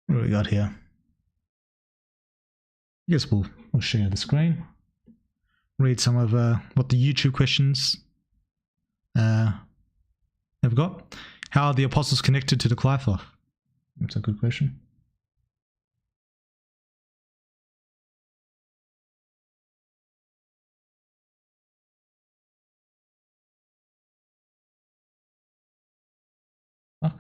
What do we got here? I guess we'll share the screen. Read some of what the YouTube questions have got. How are the apostles connected to the Qliphoth? That's a good question. Oh.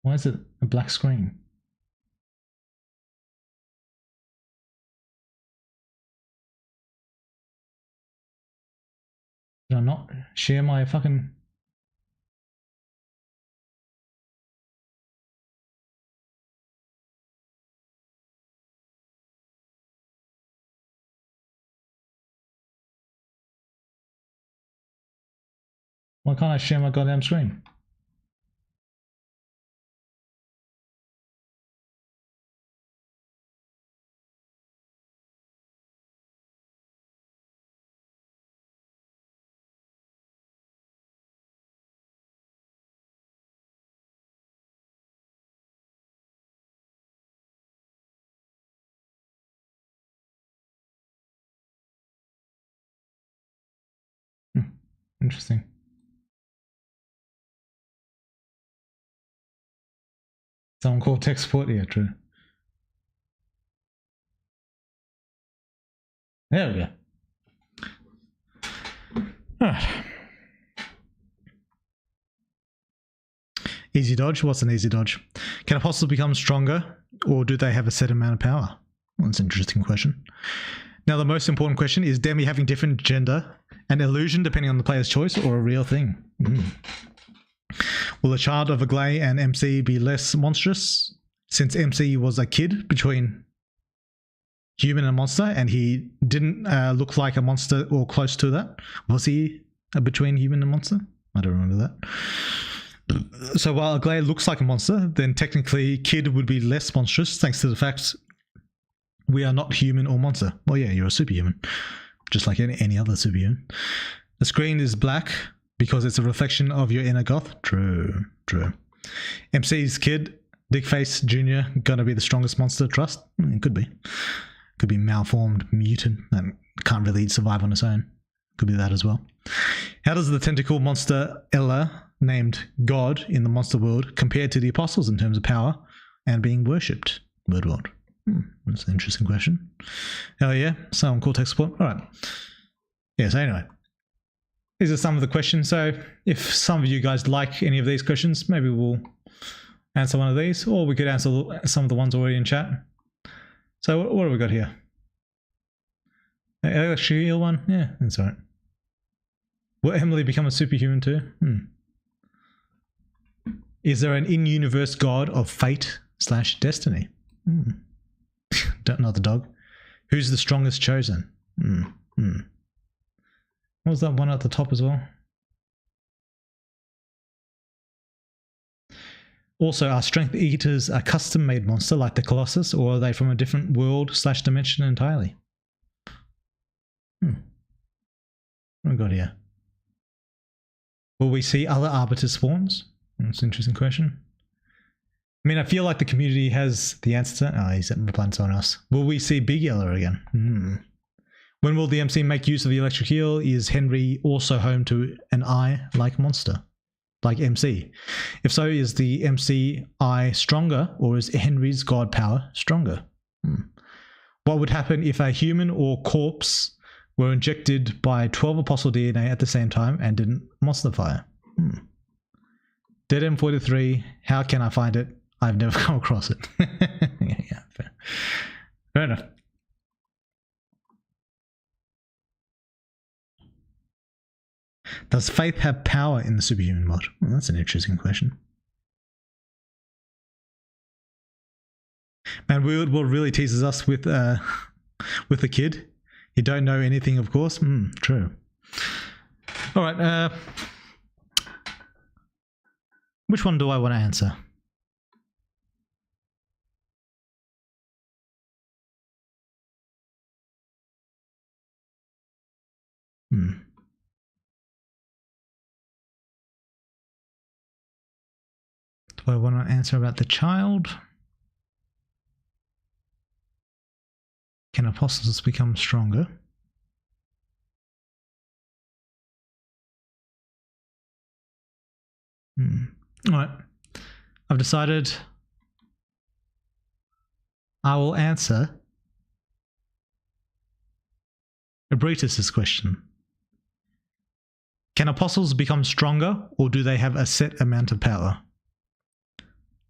Why is it a black screen? Did I not share my fucking... Why can't I share my goddamn screen? Interesting. Someone called tech support? Yeah, true. There we go. Alright. Easy dodge? What's an easy dodge? Can apostles become stronger, or do they have a set amount of power? Well, that's an interesting question. Now, the most important question is Demi having different gender and illusion depending on the player's choice, or a real thing? Will a child of Aglay and MC be less monstrous, since MC was a kid between human and monster, and he didn't look like a monster or close to that? Was he between human and monster? I don't remember that. So while Aglay looks like a monster, then technically Kid would be less monstrous thanks to the fact we are not human or monster. Well, yeah, you're a superhuman, just like any other superhuman. The screen is black because it's a reflection of your inner goth. True, true. MC's Kid, Dickface Jr. gonna be the strongest monster, trust? It could be. Could be malformed mutant and can't really survive on its own. Could be that as well. How does the tentacle monster Ella, named God in the monster world, compare to the apostles in terms of power and being worshipped? Word world. That's an interesting question. Hell yeah, someone call tech support. All right. Yeah, so anyway, these are some of the questions. So if some of you guys like any of these questions, maybe we'll answer one of these, or we could answer some of the ones already in chat. So what have we got here? Actually, one? Yeah, that's all right. Will Emily become a superhuman too? Is there an in-universe god of fate/destiny? Not the dog. Who's the strongest chosen? What was that one at the top as well? Also, are strength eaters a custom-made monster like the Colossus, or are they from a different world/dimension entirely? What have we got here? Will we see other Arbiter spawns? That's an interesting question. I mean, I feel like the community has the answer to... Oh, he's replying to someone else. Will we see Big Yellow again? When will the MC make use of the electric eel? Is Henry also home to an eye-like monster, like MC? If so, is the MC eye stronger, or is Henry's god power stronger? What would happen if a human or corpse were injected by 12 apostle DNA at the same time and didn't monsterify? Dead M43, how can I find it? I've never come across it. Yeah, fair enough. Does faith have power in the superhuman mod? Well, that's an interesting question. Man, what really teases us with the kid. You don't know anything, of course. True. All right. Which one do I want to answer? Do I want to answer about the child? Can apostles become stronger? All right. I've decided I will answer Abritus's question. Can apostles become stronger, or do they have a set amount of power?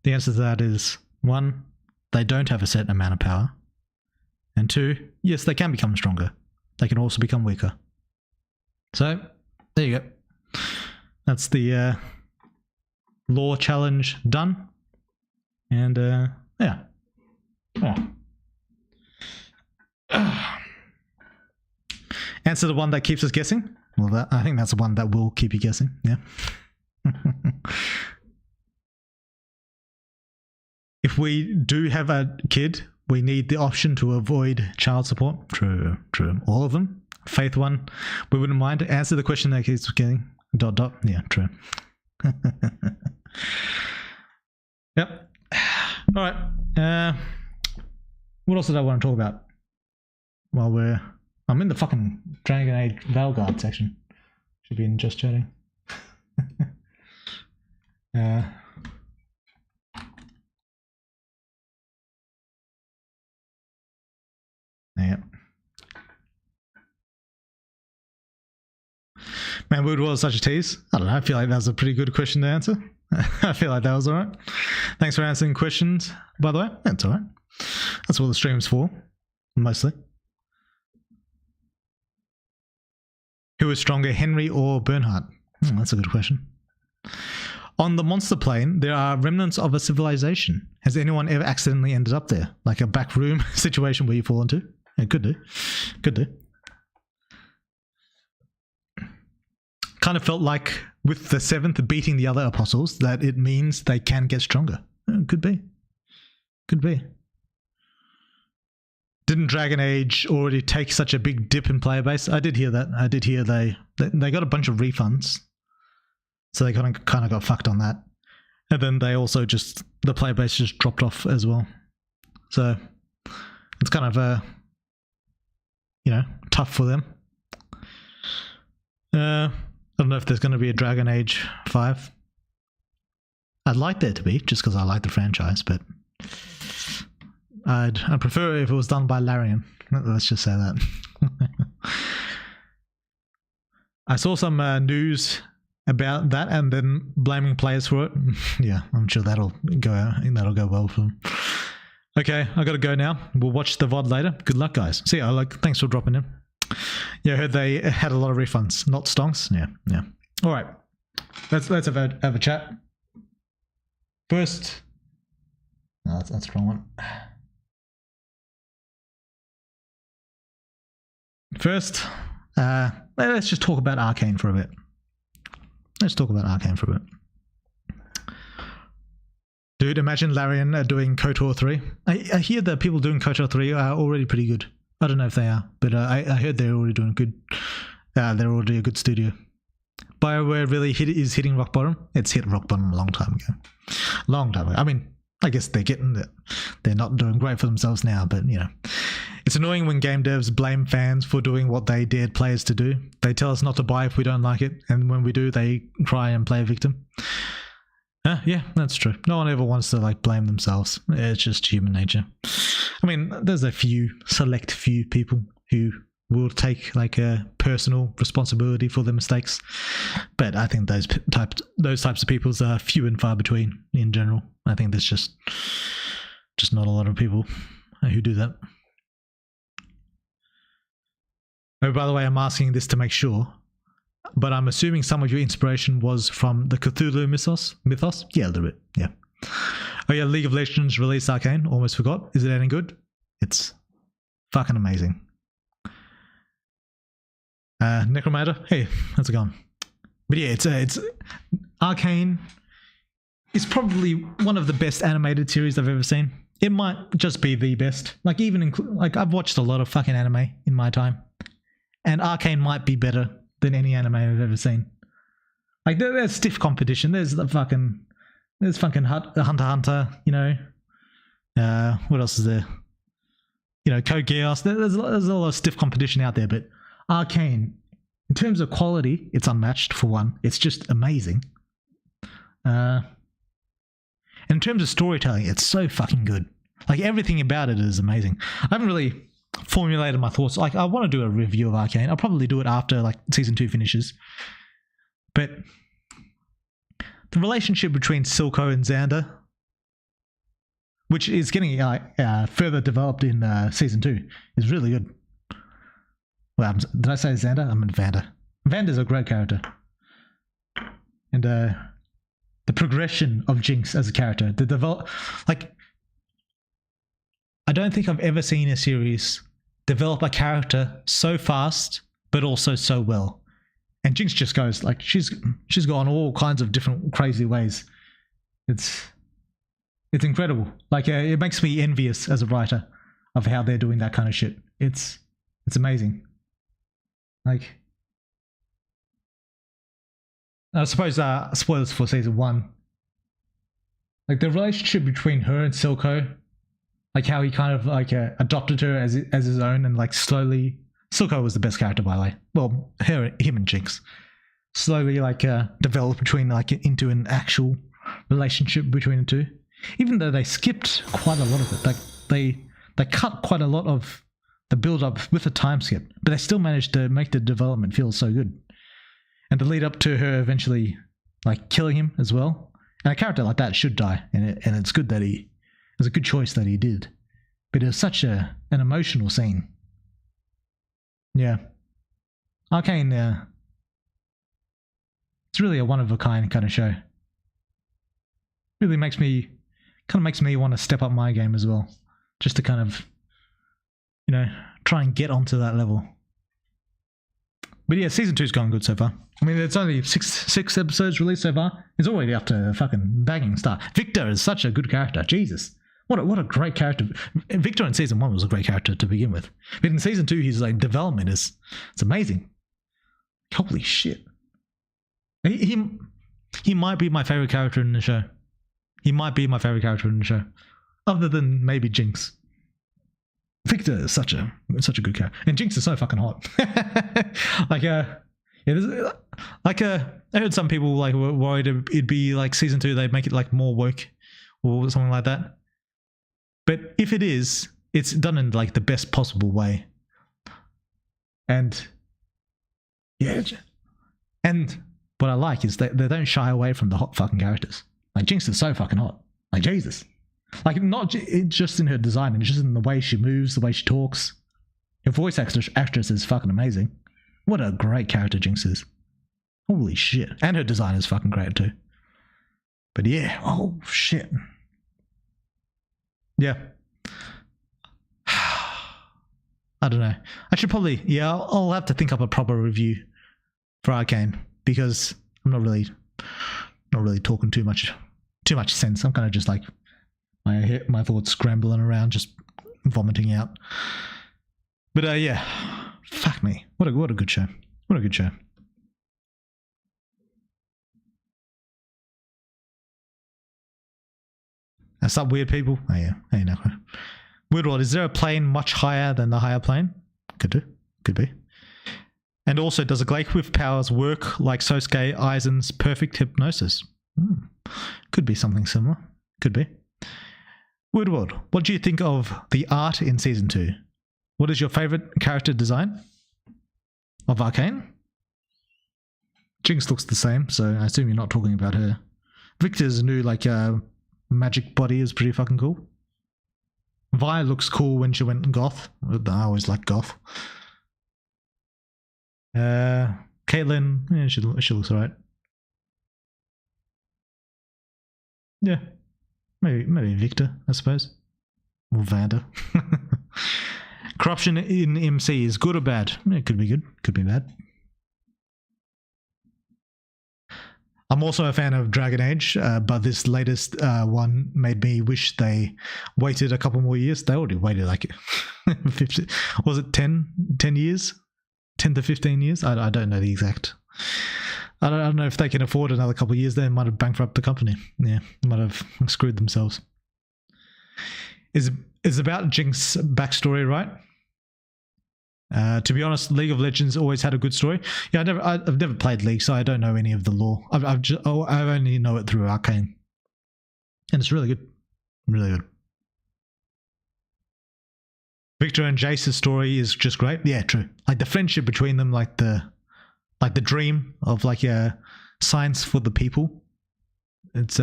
The answer to that is 1, they don't have a set amount of power. And 2, yes, they can become stronger. They can also become weaker. So, there you go. That's the law challenge done. And, yeah. Answer the one that keeps us guessing. Well, I think that's the one that will keep you guessing. Yeah. If we do have a kid, we need the option to avoid child support. True. All of them. Faith one, we wouldn't mind. Answer the question that keeps getting ... Yeah, true. Yep. All right. What else did I want to talk about? While I'm in the fucking Dragon Age Valguard section. Should be in just chatting. Yeah. Man, Wood was such a tease. I don't know. I feel like that was a pretty good question to answer. I feel like that was all right. Thanks for answering questions, by the way. That's all right. That's what the stream's for, mostly. Who is stronger, Henry or Bernhardt? That's a good question. On the monster plane, there are remnants of a civilization. Has anyone ever accidentally ended up there? Like a back room situation where you fall into? It could do. Could do. Kind of felt like with the 7th beating the other apostles that it means they can get stronger. Could be. Could be. Didn't Dragon Age already take such a big dip in player base? I did hear that. I did hear they got a bunch of refunds. So they kind of got fucked on that. And then they also the player base just dropped off as well. So it's kind of tough for them. I don't know if there's going to be a Dragon Age 5. I'd like there to be, just because I like the franchise, but I'd prefer if it was done by Larian. Let's just say that. I saw some news about that and then blaming players for it. Yeah, I'm sure that'll go out. I think that'll go well for them. Okay, I gotta go now. We'll watch the VOD later. Good luck, guys. See ya. Thanks for dropping in. Yeah, I heard they had a lot of refunds. Not stonks. Yeah. All right. Let's have a chat. First, no, that's the wrong one. First, let's just talk about Arcane for a bit. Dude, imagine Larian doing KOTOR 3. I hear that people doing KOTOR 3 are already pretty good. I don't know if they are, but I heard they're already doing good. They're already a good studio. BioWare really is hitting rock bottom. It's hit rock bottom a long time ago. I mean, I guess they're not doing great for themselves now, but it's annoying when game devs blame fans for doing what they dared players to do. They tell us not to buy if we don't like it, and when we do, they cry and play a victim. Yeah, that's true. No one ever wants to blame themselves. It's just human nature. I mean, there's a select few people who will take a personal responsibility for their mistakes, but I think those types of people are few and far between in general. I think there's just not a lot of people who do that. Oh, by the way, I'm asking this to make sure but I'm assuming some of your inspiration was from the Cthulhu mythos? Yeah, a little bit, yeah. Oh yeah, League of Legends released Arcane. Almost forgot. Is it any good? It's fucking amazing. Necromancer, hey, how's it going? But yeah, it's Arcane is probably one of the best animated series I've ever seen. It might just be the best. Like even like I've watched a lot of fucking anime in my time, and Arcane might be better than any anime I've ever seen. Like there's stiff competition. There's fucking Hunter x Hunter. You know, what else is there? You know, Code Geass. There's a lot of stiff competition out there, but Arcane, in terms of quality, it's unmatched for one. It's just amazing. And in terms of storytelling, it's so fucking good. Like everything about it is amazing. I haven't really formulated my thoughts. Like I want to do a review of Arcane. I'll probably do it after like season 2 finishes. But the relationship between Silco and Xander, which is getting further developed in season 2, is really good. Well, did I say Xander? I meant Vander. Vander's a great character. And the progression of Jinx as a character, I don't think I've ever seen a series develop a character so fast, but also so well. And Jinx just goes like she's gone all kinds of different crazy ways. It's incredible. Like it makes me envious as a writer of how they're doing that kind of shit. It's amazing. Like, I suppose spoilers for season 1. Like the relationship between her and Silco, like how he kind of like adopted her as his own, and like slowly, Silco was the best character by the way. Well, him and Jinx slowly like developed between like into an actual relationship between the two. Even though they skipped quite a lot of it, like they cut quite a lot of the build up with the time skip, but they still managed to make the development feel so good. And the lead up to her eventually like killing him as well. And a character like that should die, and it's good that it was a good choice that he did. But it was such an emotional scene. Yeah, Arcane. It's really a one of a kind kind of show. Really makes me want to step up my game as well, just to kind of, you know, try and get onto that level. But yeah, season 2's going good so far. I mean, it's only six episodes released so far. It's already up to a fucking banging start. Victor is such a good character. Jesus. What a great character. Victor in season 1 was a great character to begin with. But in season 2, his like development it's amazing. Holy shit. He might be my favorite character in the show. He might be my favorite character in the show. Other tn maybe Jinx. Victor is such a good character, and Jinx is so fucking hot. I heard some people like were worried it'd be like season 2 they'd make it like more woke or something like that. But if it is, it's done in like the best possible way. And yeah, and what I like is that they don't shy away from the hot fucking characters. Like Jinx is so fucking hot. Like Jesus. Like not just in her design, and just in the way she moves, the way she talks. Her voice actress is fucking amazing. What a great character Jinx is. Holy shit. And her design is fucking great too. But yeah, oh shit. Yeah. I don't know. I should probably, I'll have to think up a proper review for Arcane, because I'm not really talking too much sense. I'm kind of just like my thoughts scrambling around, just vomiting out. But yeah, fuck me. What a good show. What a good show. That's up, weird people. Oh yeah, hey no. Weird world. Is there a plane much higher than the higher plane? Could do. Could be. And also, does a Glake with powers work like Sosuke Aizen's perfect hypnosis? Could be something similar. Could be. Weird world. What do you think of the art in season 2? What is your favorite character design of Arcane? Jinx looks the same, so I assume you're not talking about her. Victor's new magic body is pretty fucking cool. Vi looks cool when she went goth. I always like goth. Caitlyn Caitlyn, yeah, she looks alright. Yeah, maybe Victor, I suppose, or Vander. Corruption in MC is good or bad? It could be good, could be bad. I'm also a fan of Dragon Age, but this latest one made me wish they waited a couple more years. They already waited like 50, was it 10 years? 10 to 15 years? I don't know the exact. I don't know if they can afford another couple of years. They might have bankrupted the company. Yeah, might have screwed themselves. Is about Jinx's backstory, right? To be honest, League of Legends always had a good story. Yeah, I've never played League, so I don't know any of the lore. I only know it through Arcane, and it's really good, really good. Victor and Jace's story is just great. Yeah, true. Like the friendship between them, like the dream of like science for the people. It's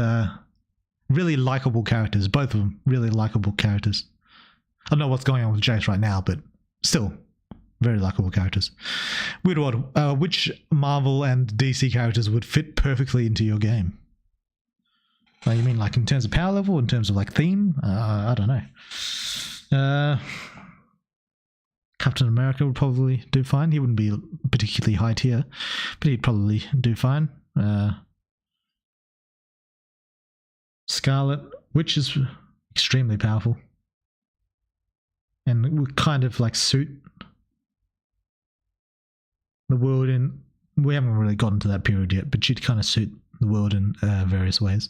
really likable characters. Both of them really likable characters. I don't know what's going on with Jace right now, but still. Very likable characters. Weird World, which Marvel and DC characters would fit perfectly into your game? You mean like in terms of power level, in terms of like theme? I don't know. Captain America would probably do fine. He wouldn't be particularly high tier, but he'd probably do fine. Scarlet Witch is extremely powerful and would kind of like suit the world in. We haven't really gotten to that period yet, but she'd kind of suit the world in various ways.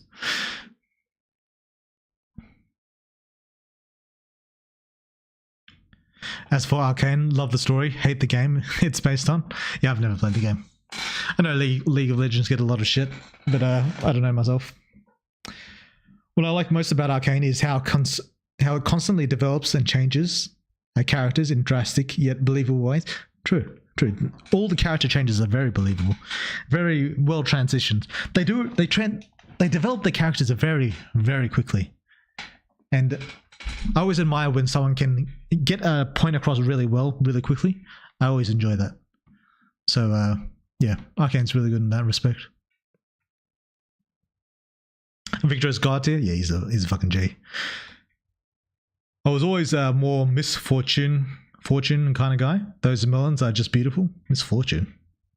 As for Arcane, love the story, hate the game it's based on. Yeah, I've never played the game. I know League of Legends get a lot of shit, but I don't know myself. What I like most about Arcane is how it constantly develops and changes characters in drastic yet believable ways. True. All the character changes are very believable, very well transitioned. They develop the characters very, very quickly, and I always admire when someone can get a point across really well, really quickly. I always enjoy that. So yeah, Arcane's really good in that respect. Victor is God tier. Yeah, he's a fucking G. I was always more Misfortune kind of guy. Those melons are just beautiful. Misfortune.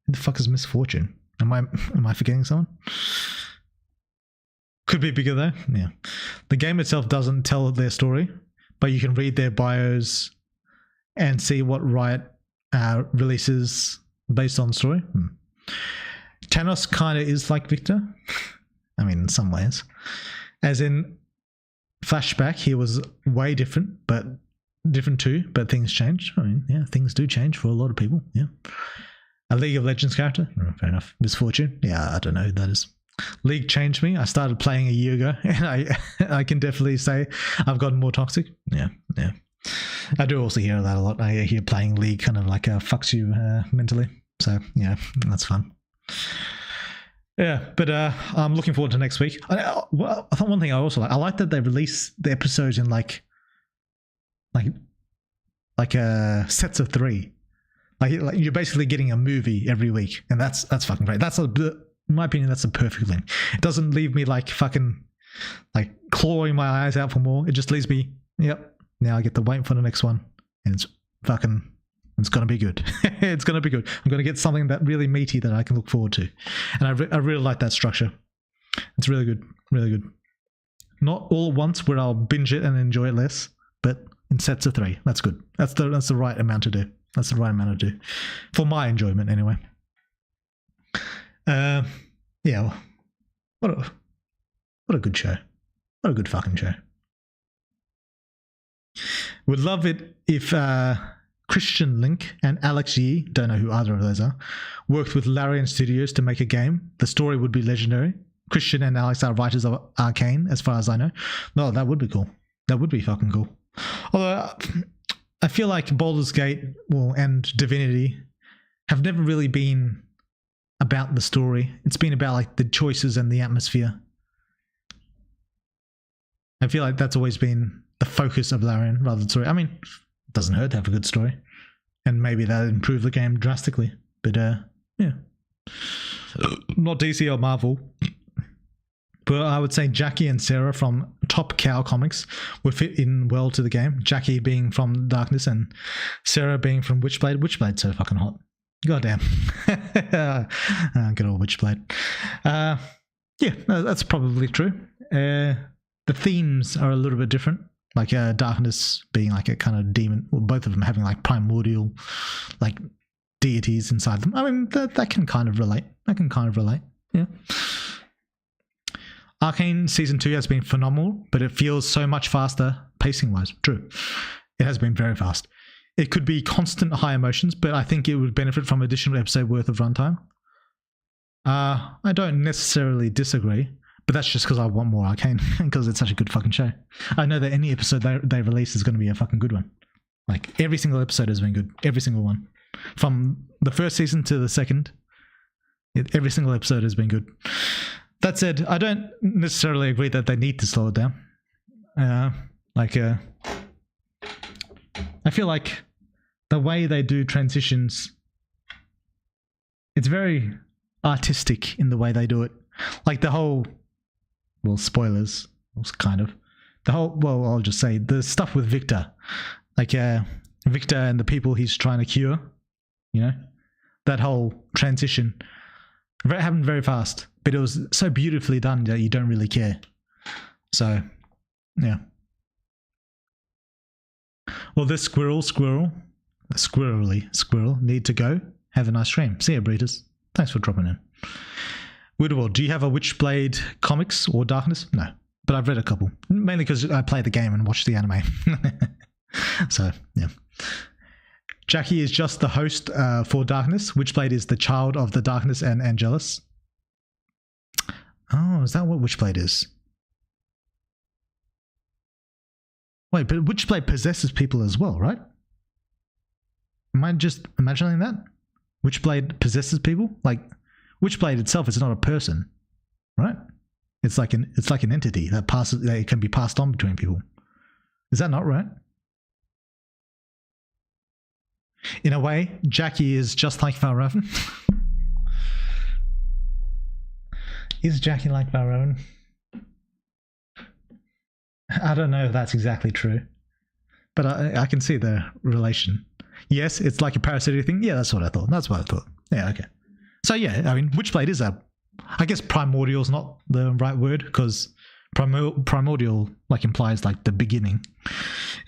Who the fuck is Misfortune? Am I forgetting someone? Could be bigger though. Yeah. The game itself doesn't tell their story, but you can read their bios and see what Riot releases based on story. Thanos kind of is like Victor. I mean, in some ways. As in flashback, he was way different, but different too, but things change. I mean, yeah, things do change for a lot of people. Yeah. A League of Legends character? Oh, fair enough. Misfortune? Yeah, I don't know who that is. League changed me. I started playing a year ago, and I can definitely say I've gotten more toxic. Yeah. I do also hear that a lot. I hear playing League kind of like fucks you mentally. So yeah, that's fun. Yeah, but I'm looking forward to next week. I thought one thing I also like. I like that they release the episodes in like sets of 3. Like you're basically getting a movie every week, and that's fucking great. In my opinion, that's a perfect thing. It doesn't leave me like fucking like clawing my eyes out for more. It just leaves me, yep, now I get to wait for the next one, and it's gonna be good. It's gonna be good. I'm gonna get something that really meaty that I can look forward to, and I really like that structure. It's really good, really good. Not all at once where I'll binge it and enjoy it less, but in sets of 3. That's good. That's the right amount to do. That's the right amount to do for my enjoyment, anyway. Yeah. What a good show. What a good fucking show. Would love it if Christian Link and Alex Yee, don't know who either of those are, worked with Larian Studios to make a game. The story would be legendary. Christian and Alex are writers of Arcane, as far as I know. No, that would be cool. That would be fucking cool. Although I feel like Baldur's Gate and Divinity have never really been about the story. It's been about like the choices and the atmosphere. I feel like that's always been the focus of Larian rather than story. I mean, it doesn't hurt to have a good story, and maybe that improve the game drastically. But yeah, not DC or Marvel, but I would say Jackie and Sarah from Top Cow Comics would fit in well to the game. Jackie being from Darkness and Sarah being from Witchblade. Witchblade's so fucking hot. Goddamn. Good old Witchblade. Yeah, that's probably true. The themes are a little bit different. Like Darkness being like a kind of demon, well, both of them having like primordial, like deities inside them. I mean, that can kind of relate. Yeah. Arcane Season 2 has been phenomenal, but it feels so much faster pacing-wise. True. It has been very fast. It could be constant high emotions, but I think it would benefit from additional episode worth of runtime. I don't necessarily disagree, but that's just because I want more Arcane, because it's such a good fucking show. I know that any episode they release is going to be a fucking good one. Like, every single episode has been good. Every single one. From the first season to the second, every single episode has been good. That said, I don't necessarily agree that they need to slow it down. I feel like the way they do transitions, it's very artistic in the way they do it. Like the whole, well, spoilers, kind of. The whole, well, I'll just say, the stuff with Victor. Like Victor and the people he's trying to cure, you know? That whole transition happened very fast. But it was so beautifully done that you don't really care. So, yeah. Well, this squirrel need to go. Have a nice stream. See ya, Breeders. Thanks for dropping in. Woodward, do you have a Witchblade comics or Darkness? No, but I've read a couple. Mainly because I play the game and watch the anime. So, yeah. Jackie is just the host for Darkness. Witchblade is the child of the Darkness and Angelus. Oh, is that what Witchblade is? Wait, but Witchblade possesses people as well, right? Am I just imagining that? Witchblade possesses people? Like, Witchblade itself is not a person, right? It's like an entity that can be passed on between people. Is that not right? In a way, Jackie is just like Valraven. Is Jackie like Valraven? I don't know if that's exactly true, but I can see the relation. Yes, it's like a parasitic thing. Yeah, that's what I thought. Yeah, okay. So yeah, I mean, Witchblade is I guess primordial is not the right word, because primordial like implies like the beginning,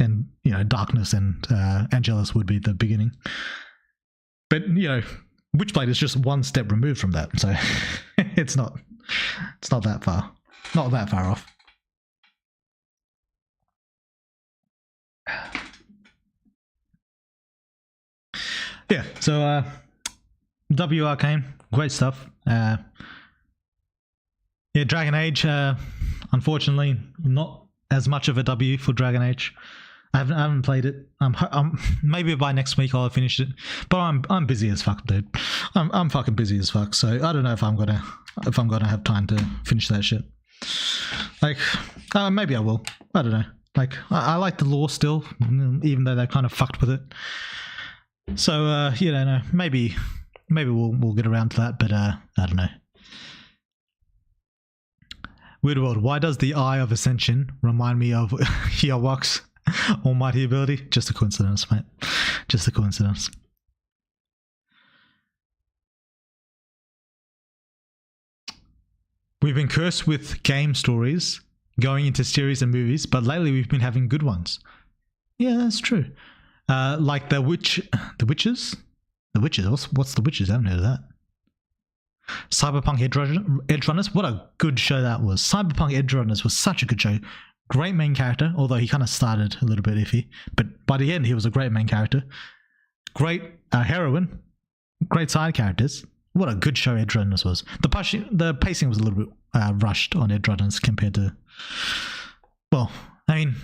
and you know, Darkness and Angelus would be the beginning. But you know, Witchblade is just one step removed from that, so it's not that far, off. Yeah, so W Arcane, great stuff. Yeah, Dragon Age, unfortunately, not as much of a W for Dragon Age. I haven't played it. Maybe by next week I'll finish it. But I'm busy as fuck, dude. I'm fucking busy as fuck. So I don't know if I'm gonna have time to finish that shit. Like, maybe I will. I don't know. Like, I like the lore still, even though they kind of fucked with it. So you know, maybe we'll get around to that. But I don't know. Weird World. Why does the Eye of Ascension remind me of Hiawak's almighty ability? Just a coincidence, mate. Just a coincidence. We've been cursed with game stories going into series and movies, but lately we've been having good ones. Yeah, that's true. Like the Witches? The Witches? What's the Witches? I haven't heard of that. Cyberpunk Edge Runners. What a good show that was. Cyberpunk Edge Runners was such a good show. Great main character, although he kind of started a little bit iffy, but by the end he was a great main character. Great heroine. Great side characters. What a good show Edge Runners was. The pacing was a little bit rushed on Edge Runners compared to... Well, I mean,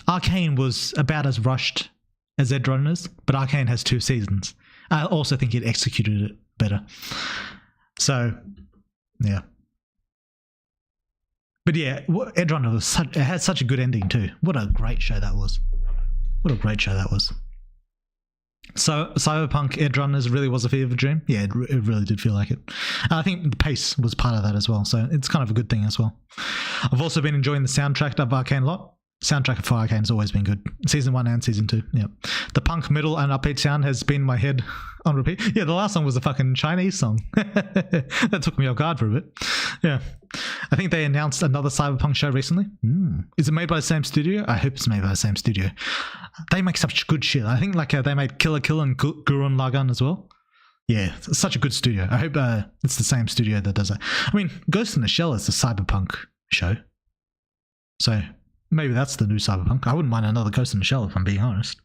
Arcane was about as rushed as Edge Runners, but Arcane has 2 seasons. I also think it executed it better. So, yeah. But yeah, Edge Runner it had such a good ending too. What a great show that was. So Cyberpunk Edgerunners really was a fever dream. Yeah, it really did feel like it. And I think the pace was part of that as well, so it's kind of a good thing as well. I've also been enjoying the soundtrack of Arcane a lot. Soundtrack for Arcane has always been good. Season 1 and Season 2, yeah. The punk, metal, and upbeat sound has been in my head on repeat. Yeah, the last song was a fucking Chinese song. That took me off guard for a bit. Yeah. I think they announced another Cyberpunk show recently. Is it made by the same studio? I hope it's made by the same studio. They make such good shit. I think they made Killer Kill and Gurren Lagann as well. Yeah, it's such a good studio. I hope it's the same studio that does that. I mean, Ghost in the Shell is the Cyberpunk show. So maybe that's the new Cyberpunk. I wouldn't mind another Ghost in the Shell if I'm being honest.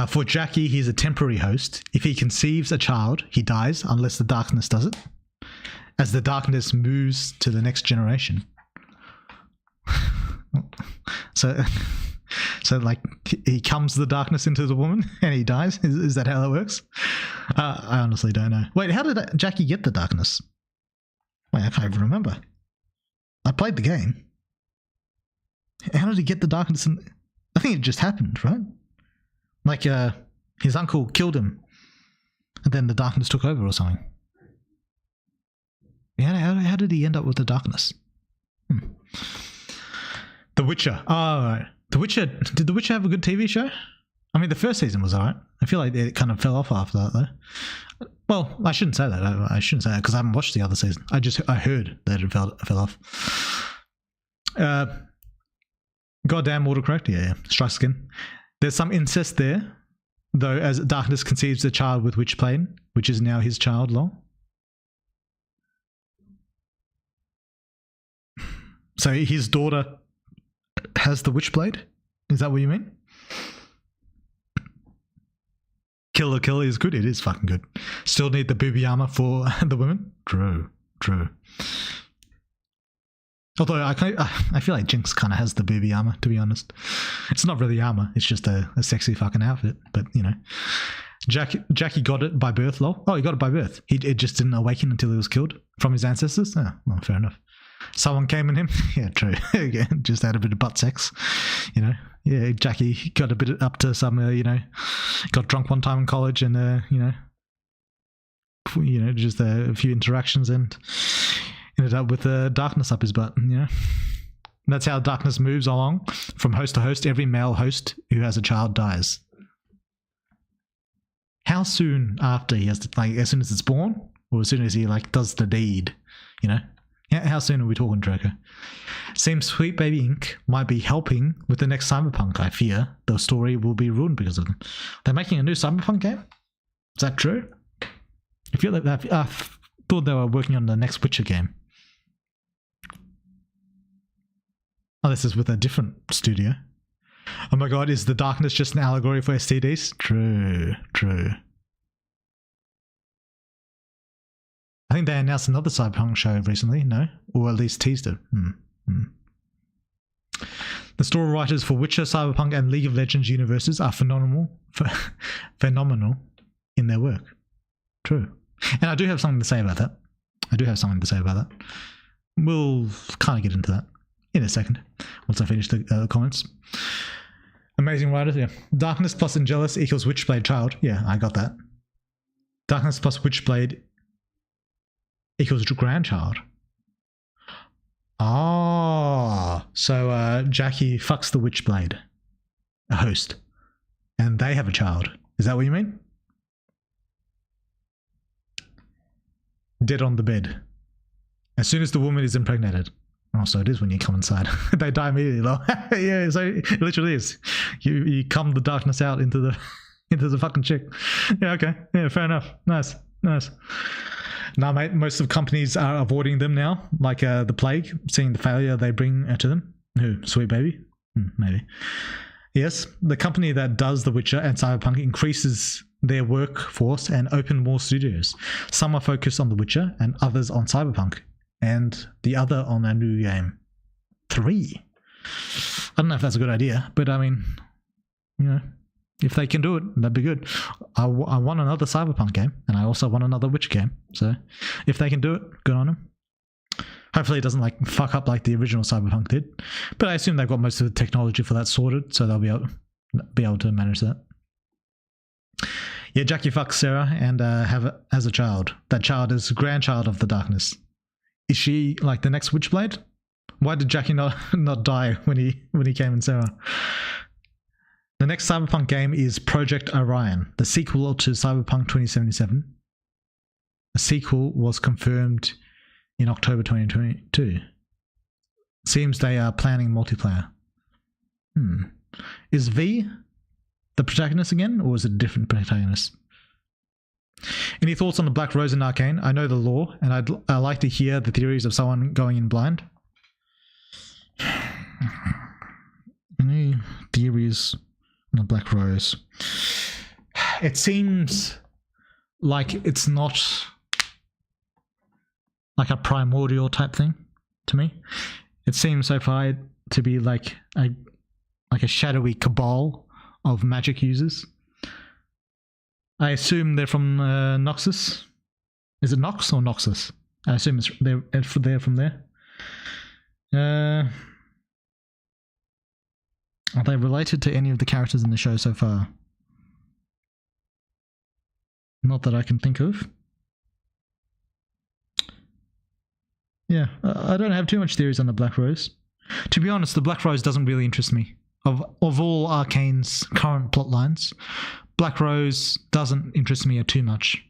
For Jackie, he's a temporary host. If he conceives a child, he dies unless the darkness does it. As the darkness moves to the next generation. So like he comes the darkness into the woman and he dies? Is that how that works? I honestly don't know. Wait, how did Jackie get the darkness? Wait, I can't even remember. I played the game. How did he get the darkness? I think it just happened, right? Like his uncle killed him and then the darkness took over or something. How did he end up with the darkness? The Witcher. Oh, right. The Witcher. Did The Witcher have a good TV show? I mean, the first season was alright. I feel like it kind of fell off after that, though. Well, I shouldn't say that. I shouldn't say that because I haven't watched the other season. I heard that it fell off. Goddamn autocorrect. Yeah. Strikes again. There's some incest there, though, as darkness conceives a child with Witchblade, which is now his child, lol. So his daughter has the Witchblade? Is that what you mean? Killer Kill is good. It is fucking good. Still need the booby armor for the women? True. Although I feel like Jinx kind of has the booby armor, to be honest. It's not really armor. It's just a sexy fucking outfit. But, you know. Jackie got it by birth, lol. Oh, he got it by birth. It just didn't awaken until he was killed from his ancestors? Oh, well, fair enough. Someone came in him? Yeah, true. Again, just had a bit of butt sex. You know? Yeah, Jackie got a bit up to some, got drunk one time in college and, just a few interactions and ended up with darkness up his butt, you know? And that's how darkness moves along from host to host. Every male host who has a child dies. How soon after he has to, like, as soon as it's born? Or as soon as he, like, does the deed, you know? How soon are we talking, Draco? Seems Sweet Baby Inc. might be helping with the next Cyberpunk. I fear the story will be ruined because of them. They're making a new Cyberpunk game? Is that true? I feel like I thought they were working on the next Witcher game. Oh, this is with a different studio. Oh my god, is the darkness just an allegory for STDs? True. I think they announced another Cyberpunk show recently, no? Or at least teased it. The story writers for Witcher, Cyberpunk, and League of Legends universes are phenomenal in their work. True. And I do have something to say about that. We'll kind of get into that in a second, once I finish the comments. Amazing writers, yeah. Darkness plus Angelus equals Witchblade child. Yeah, I got that. Darkness plus Witchblade equals grandchild. Oh, so Jackie fucks the Witchblade, a host, and they have a child. Is that what you mean? Dead on the bed. As soon as the woman is impregnated. Oh, so it is when you come inside. They die immediately, though. Yeah, so it literally is. You come the darkness out into the fucking chick. Yeah, okay. Yeah, fair enough. Nice. Now, mate, most of companies are avoiding them now, like the plague, seeing the failure they bring to them. Who? Sweet Baby? Maybe. Yes, the company that does The Witcher and Cyberpunk increases their workforce and open more studios. Some are focused on The Witcher and others on Cyberpunk, and the other on a new game. 3. I don't know if that's a good idea, but I mean, you know, if they can do it, that'd be good. I want another Cyberpunk game, and I also want another Witcher game. So if they can do it, good on them. Hopefully it doesn't like fuck up like the original Cyberpunk did. But I assume they've got most of the technology for that sorted, so they'll be able to manage that. Yeah, Jackie fucks Sarah and has a child. That child is grandchild of the darkness. Is she like the next Witchblade? Why did Jackie not die when he came in Sarah? The next Cyberpunk game is Project Orion, the sequel to Cyberpunk 2077. The sequel was confirmed in October 2022. Seems they are planning multiplayer. Is V the protagonist again, or is it a different protagonist? Any thoughts on the Black Rose in Arcane? I know the lore, and I'd like to hear the theories of someone going in blind. Any theories on the Black Rose? It seems like it's not like a primordial type thing to me. It seems so far to be like a shadowy cabal of magic users. I assume they're from Noxus. Is it Nox or Noxus? I assume they're from there. Are they related to any of the characters in the show so far? Not that I can think of. Yeah, I don't have too much theories on the Black Rose. To be honest, the Black Rose doesn't really interest me. Of all Arcane's current plot lines, Black Rose doesn't interest me too much.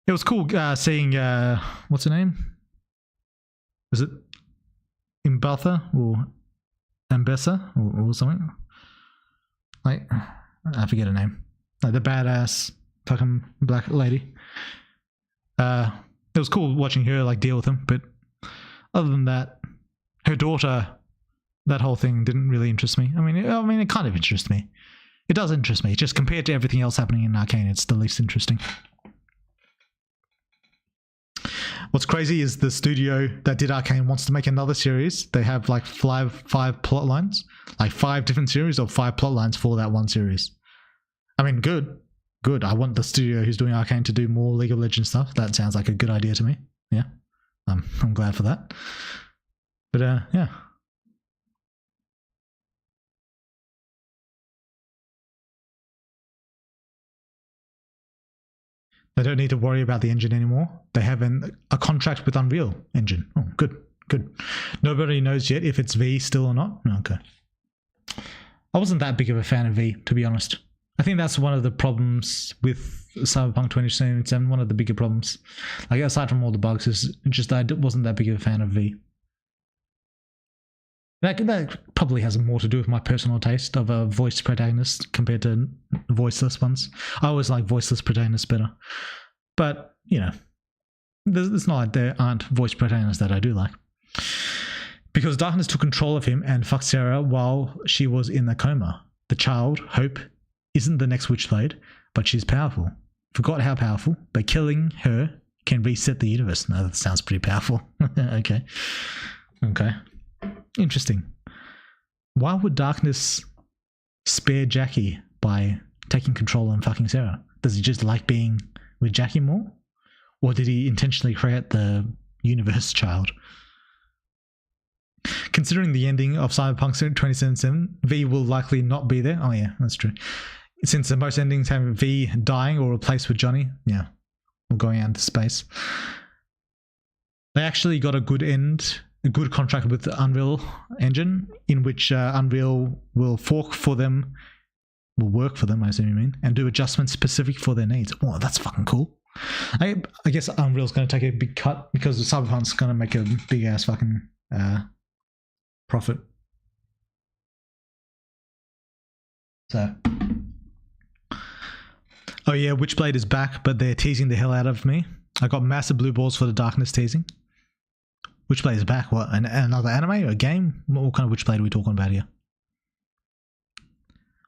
It was cool seeing, what's her name? Was it Imbaltha or Ambessa or something? Like, I forget her name. Like the badass fucking black lady. It was cool watching her like deal with him, but other than that, her daughter, that whole thing didn't really interest me. I mean, it kind of interests me. It does interest me. Just compared to everything else happening in Arcane, it's the least interesting. What's crazy is the studio that did Arcane wants to make another series. They have like five plot lines, like 5 different series or 5 plot lines for that one series. I mean, good. I want the studio who's doing Arcane to do more League of Legends stuff. That sounds like a good idea to me. Yeah, I'm glad for that. But yeah. They don't need to worry about the engine anymore. They have a contract with Unreal Engine. Oh, good. Nobody knows yet if it's V still or not. Okay. I wasn't that big of a fan of V, to be honest. I think that's one of the problems with Cyberpunk 2077. One of the bigger problems, like aside from all the bugs, is just I wasn't that big of a fan of V. That probably has more to do with my personal taste of a voiced protagonist compared to voiceless ones. I always like voiceless protagonists better. But, you know, it's not like there aren't voiced protagonists that I do like. Because Darkness took control of him and fucked Sarah while she was in the coma. The child, Hope, isn't the next Witchblade, but she's powerful. Forgot how powerful, but killing her can reset the universe. No, that sounds pretty powerful. Okay. Interesting. Why would Darkness spare Jackie by taking control and fucking Sarah? Does he just like being with Jackie more? Or did he intentionally create the universe child? Considering the ending of Cyberpunk 2077, V will likely not be there. Oh yeah, that's true. Since the most endings have V dying or replaced with Johnny, yeah, or going out into space. They actually got a good end, a good contract with the Unreal Engine, in which Unreal will work for them, I assume you mean, and do adjustments specific for their needs. Oh, that's fucking cool. I guess Unreal's going to take a big cut because Cyberpunk's going to make a big ass fucking profit. So, oh yeah, Witchblade is back, but they're teasing the hell out of me. I got massive blue balls for the Darkness teasing. Witchblade is back. What? Another anime or a game? What kind of Witchblade are we talking about here?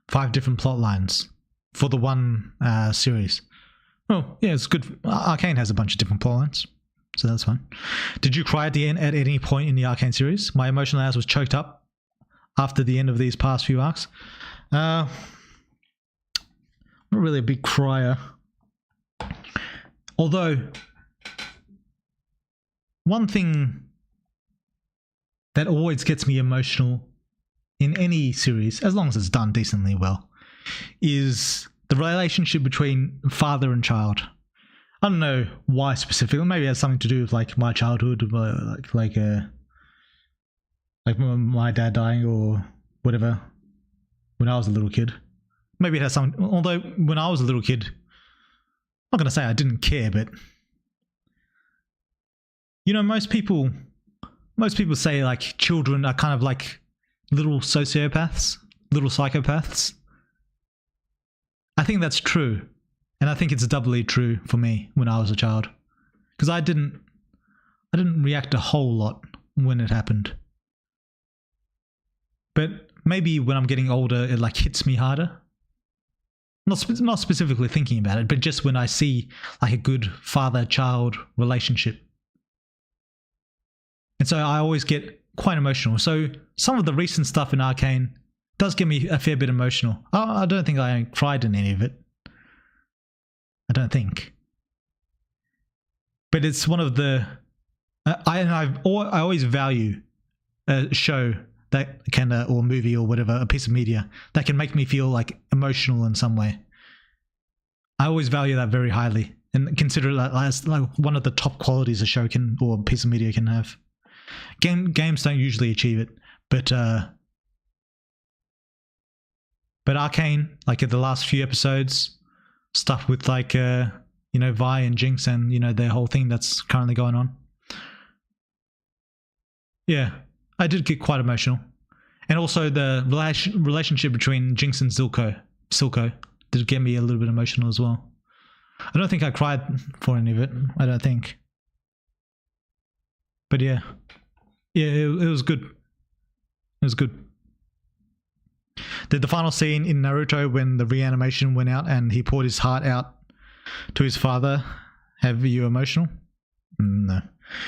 5 different plot lines for the one series. Oh yeah, it's good. Arcane has a bunch of different plot lines, so that's fine. Did you cry at the end at any point in the Arcane series? My emotional ass was choked up after the end of these past few arcs. Not really a big crier. Although one thing that always gets me emotional in any series, as long as it's done decently well, is the relationship between father and child. I don't know why specifically. Maybe it has something to do with like my childhood, like my dad dying or whatever when I was a little kid. Maybe it has something. Although when I was a little kid, I'm not gonna say I didn't care, but you know, most people say like children are kind of like little sociopaths, little psychopaths. I think that's true, and I think it's doubly true for me when I was a child, because I didn't react a whole lot when it happened. But maybe when I'm getting older, it like hits me harder. Not specifically thinking about it, but just when I see like a good father-child relationship. And so I always get quite emotional. So some of the recent stuff in Arcane does get me a fair bit emotional. I don't think I cried in any of it. I don't think. But it's one of the... I always value a show that can, or movie or whatever, a piece of media that can make me feel like emotional in some way. I always value that very highly and consider it as like one of the top qualities a show can, or a piece of media can have. Games don't usually achieve it, but Arcane, like in the last few episodes, stuff with like Vi and Jinx and their whole thing that's currently going on. Yeah, I did get quite emotional. And also the relationship between Jinx and Silco did get me a little bit emotional as well. I don't think I cried for any of it. I don't think. But yeah, it was good. It was good. Did the final scene in Naruto when the reanimation went out and he poured his heart out to his father have you emotional? No.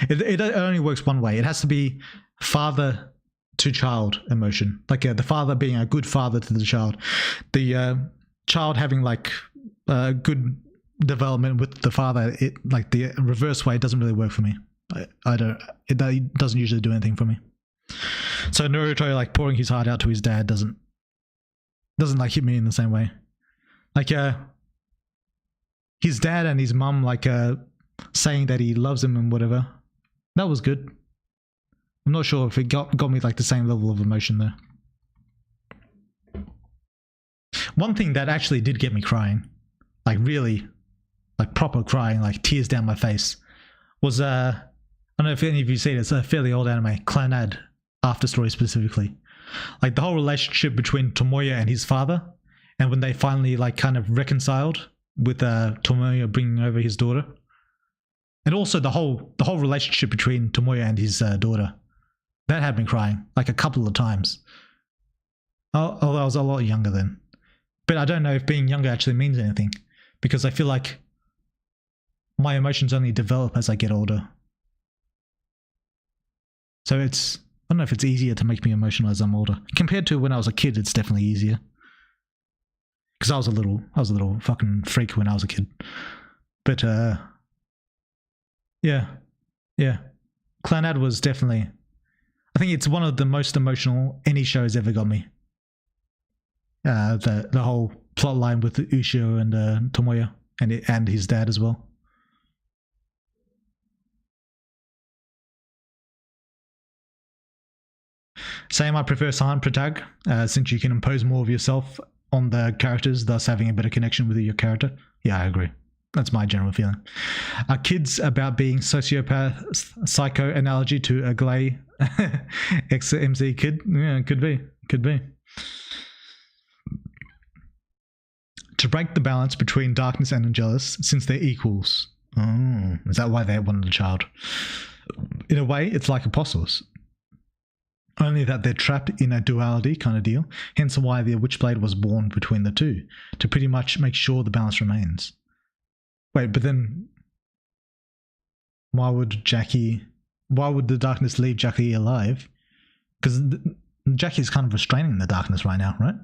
It only works one way. It has to be father to child emotion. Like the father being a good father to the child. The child having like good development with the father. It like the reverse way doesn't really work for me. It doesn't usually do anything for me. So Naruto like pouring his heart out to his dad doesn't like hit me in the same way. Like his dad and his mum like saying that he loves him and whatever. That was good. I'm not sure if it got me like the same level of emotion though. One thing that actually did get me crying, like really, like proper crying, like tears down my face, was I don't know if any of you seen it. It's a fairly old anime, Clannad After Story specifically. Like the whole relationship between Tomoya and his father, and when they finally like kind of reconciled with Tomoya bringing over his daughter, and also the whole relationship between Tomoya and his daughter, that had me crying like a couple of times. Although I was a lot younger then, but I don't know if being younger actually means anything, because I feel like my emotions only develop as I get older. So I don't know if it's easier to make me emotional as I'm older. Compared to when I was a kid, it's definitely easier. Because I was a little fucking freak when I was a kid. But yeah. Clannad was definitely, I think it's one of the most emotional any show has ever got me. The whole plot line with Ushio and Tomoya and his dad as well. Same, I prefer silent protag, since you can impose more of yourself on the characters, thus having a better connection with your character. Yeah, I agree. That's my general feeling. Are kids about being sociopath psycho analogy to a Glay XMZ kid? Yeah, could be. To break the balance between darkness and Angelus, since they're equals. Oh, is that why they wanted a child? In a way, it's like apostles. Only that they're trapped in a duality kind of deal, hence why the Witchblade was born between the two, to pretty much make sure the balance remains. Wait, but then why would the darkness leave Jackie alive? Because Jackie's kind of restraining the darkness right now, right?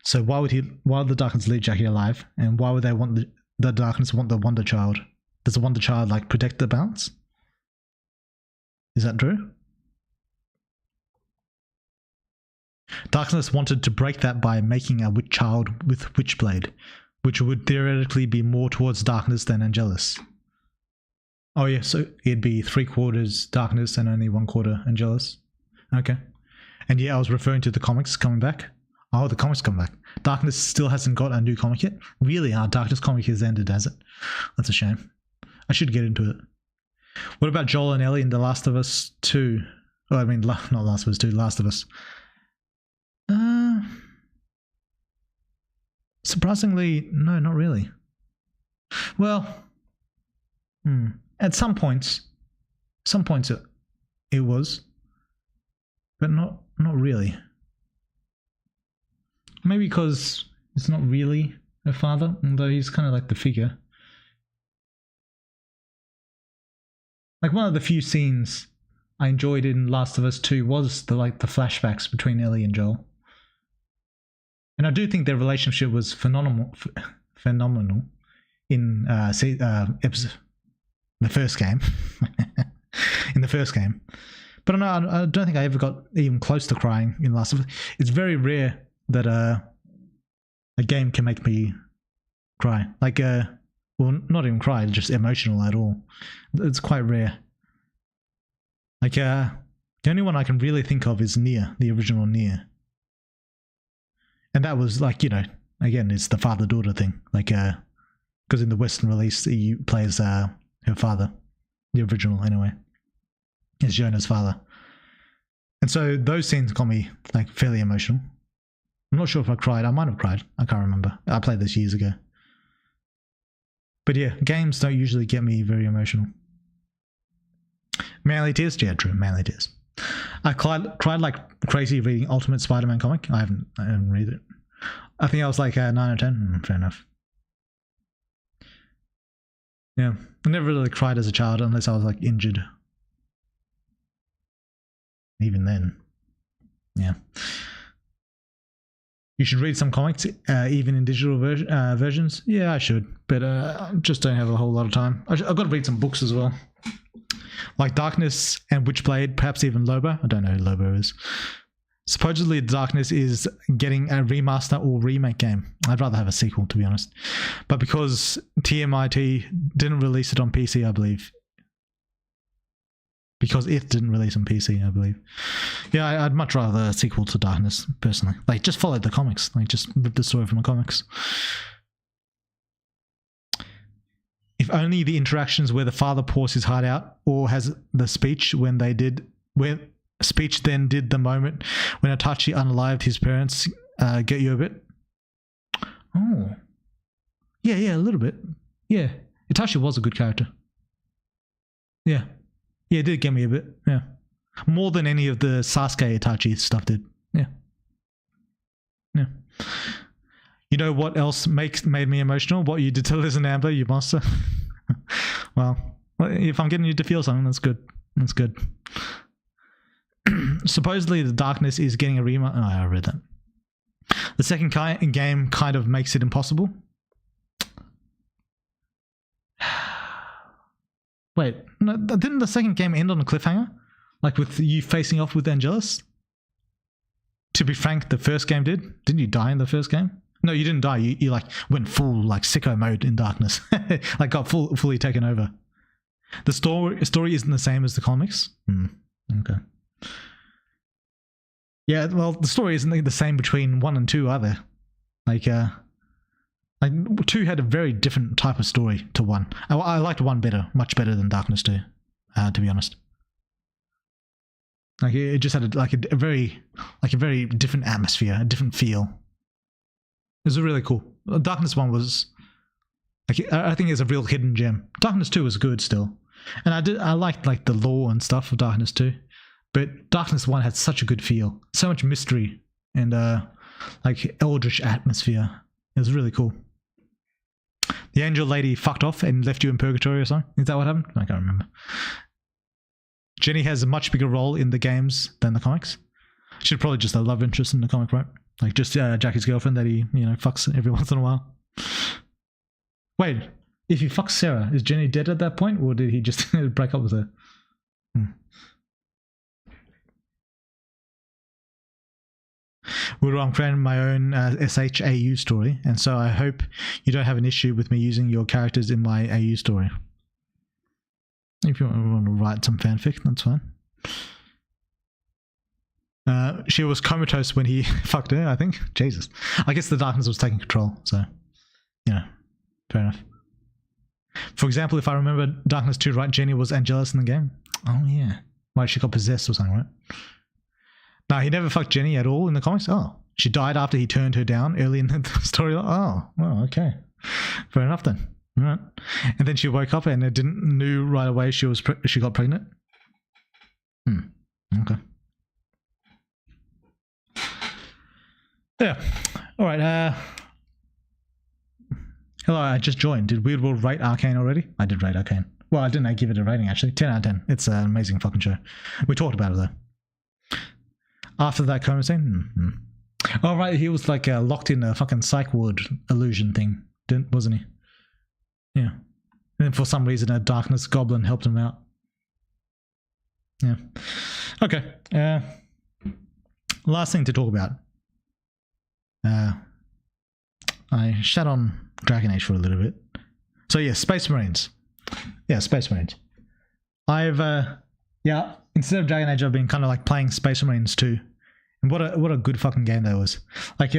So why would the darkness leave Jackie alive? And why would they want the darkness want the Wonder Child? Does the Wonder Child like protect the balance? Is that true? Darkness wanted to break that by making a witch child with Witchblade, which would theoretically be more towards darkness than Angelus. Oh yeah, so it'd be 3/4 darkness and only 1/4 Angelus. Okay. And yeah, I was referring to the comics coming back. Oh, the comics come back. Darkness still hasn't got a new comic yet? Really? Our Darkness comic has ended, has it? That's a shame. I should get into it. What about Joel and Ellie in The Last of Us 2? Oh, I mean, not Last of Us 2, Last of Us. Surprisingly, no, not really. Well, at some points it was, but not really. Maybe because it's not really her father, although he's kind of like the figure. Like one of the few scenes I enjoyed in Last of Us 2 was the flashbacks between Ellie and Joel. And I do think their relationship was phenomenal in episode, the first game. In the first game. But I don't think I ever got even close to crying in Last of Us. It's very rare that a game can make me cry. Like, well, not even cry, just emotional at all. It's quite rare. Like, the only one I can really think of is Nier, the original Nier. And that was like, you know, again, it's the father-daughter thing. Like, because in the Western release, he plays her father, the original anyway. It's Jonah's father. And so those scenes got me like fairly emotional. I'm not sure if I cried. I might have cried. I can't remember. I played this years ago. But yeah, games don't usually get me very emotional. Manly Tears? Yeah, true. Manly Tears. I cried like crazy reading Ultimate Spider-Man comic. I haven't read it. I think I was like 9 or 10. Fair enough. Yeah, I never really cried as a child unless I was like injured. Even then, yeah. You should read some comics, even in digital versions. Yeah, I should, but I just don't have a whole lot of time. I've got to read some books as well, like Darkness and Witchblade, perhaps even Lobo. I don't know who Lobo is. Supposedly, Darkness is getting a remaster or remake game. I'd rather have a sequel, to be honest. But because TMIT didn't release it on PC, I believe. Because it didn't release on PC, I believe. Yeah, I'd much rather a sequel to Darkness, personally. Like, just follow the comics. Like, just rip the story from the comics. If only the interactions where the father pours his heart out or has the speech when they did... where speech then did the moment when Itachi unalived his parents get you a bit? Oh. Yeah, a little bit. Yeah. Itachi was a good character. Yeah. Yeah, it did get me a bit. Yeah. More than any of the Sasuke Itachi stuff did. Yeah. Yeah. You know what else made me emotional? What you did to Liz and Amber, you monster. Well, if I'm getting you to feel something, that's good. That's good. Supposedly, the Darkness is getting a remaster. Oh, I read that. The second game kind of makes it impossible. Wait, no, didn't the second game end on a cliffhanger? Like with you facing off with Angelus? To be frank, the first game did. Didn't you die in the first game? No, you didn't die. You like went full like sicko mode in Darkness. Like got fully taken over. The story isn't the same as the comics. Okay. Yeah, well, the story isn't the same between 1 and 2 either. Like 2 had a very different type of story to 1. I liked 1 better, much better than Darkness 2, to be honest. Like it just had a very different atmosphere, a different feel. It was really cool. Darkness 1 was like, I think it's a real hidden gem. Darkness 2 was good still, and I liked like the lore and stuff of Darkness 2. But Darkness 1 had such a good feel, so much mystery and like eldritch atmosphere. It was really cool. The angel lady fucked off and left you in purgatory or something. Is that what happened? I can't remember. Jenny has a much bigger role in the games than the comics. She's probably just a love interest in the comic, right? Like just Jackie's girlfriend that he, fucks every once in a while. Wait, if he fucks Sarah, is Jenny dead at that point, or did he just break up with her? Well, I'm creating my own SHAU story, and so I hope you don't have an issue with me using your characters in my AU story. If you want to write some fanfic, that's fine. She was comatose when he fucked her, I think. Jesus. I guess the darkness was taking control, so, fair enough. For example, if I remember Darkness 2 right, Jenny was Angelus in the game. Oh, yeah. Right, she got possessed or something, right? No, he never fucked Jenny at all in the comics. Oh, she died after he turned her down early in the story. Oh, well, okay. Fair enough then. All right. And then she woke up and it knew right away she got pregnant. Okay. Yeah. All right. Hello, I just joined. Did Weird World rate Arcane already? I did rate Arcane. Well, I didn't give it a rating, actually. 10 out of 10. It's an amazing fucking show. We talked about it, though. After that coma scene? Oh, right. He was like locked in a fucking psych ward illusion thing, wasn't he? Yeah. And for some reason, a darkness goblin helped him out. Yeah. Okay. Last thing to talk about. I shat on Dragon Age for a little bit. So yeah, Space Marines. Yeah, Space Marines. I've instead of Dragon Age, I've been kind of like playing Space Marines 2. And what a good fucking game that was. Like,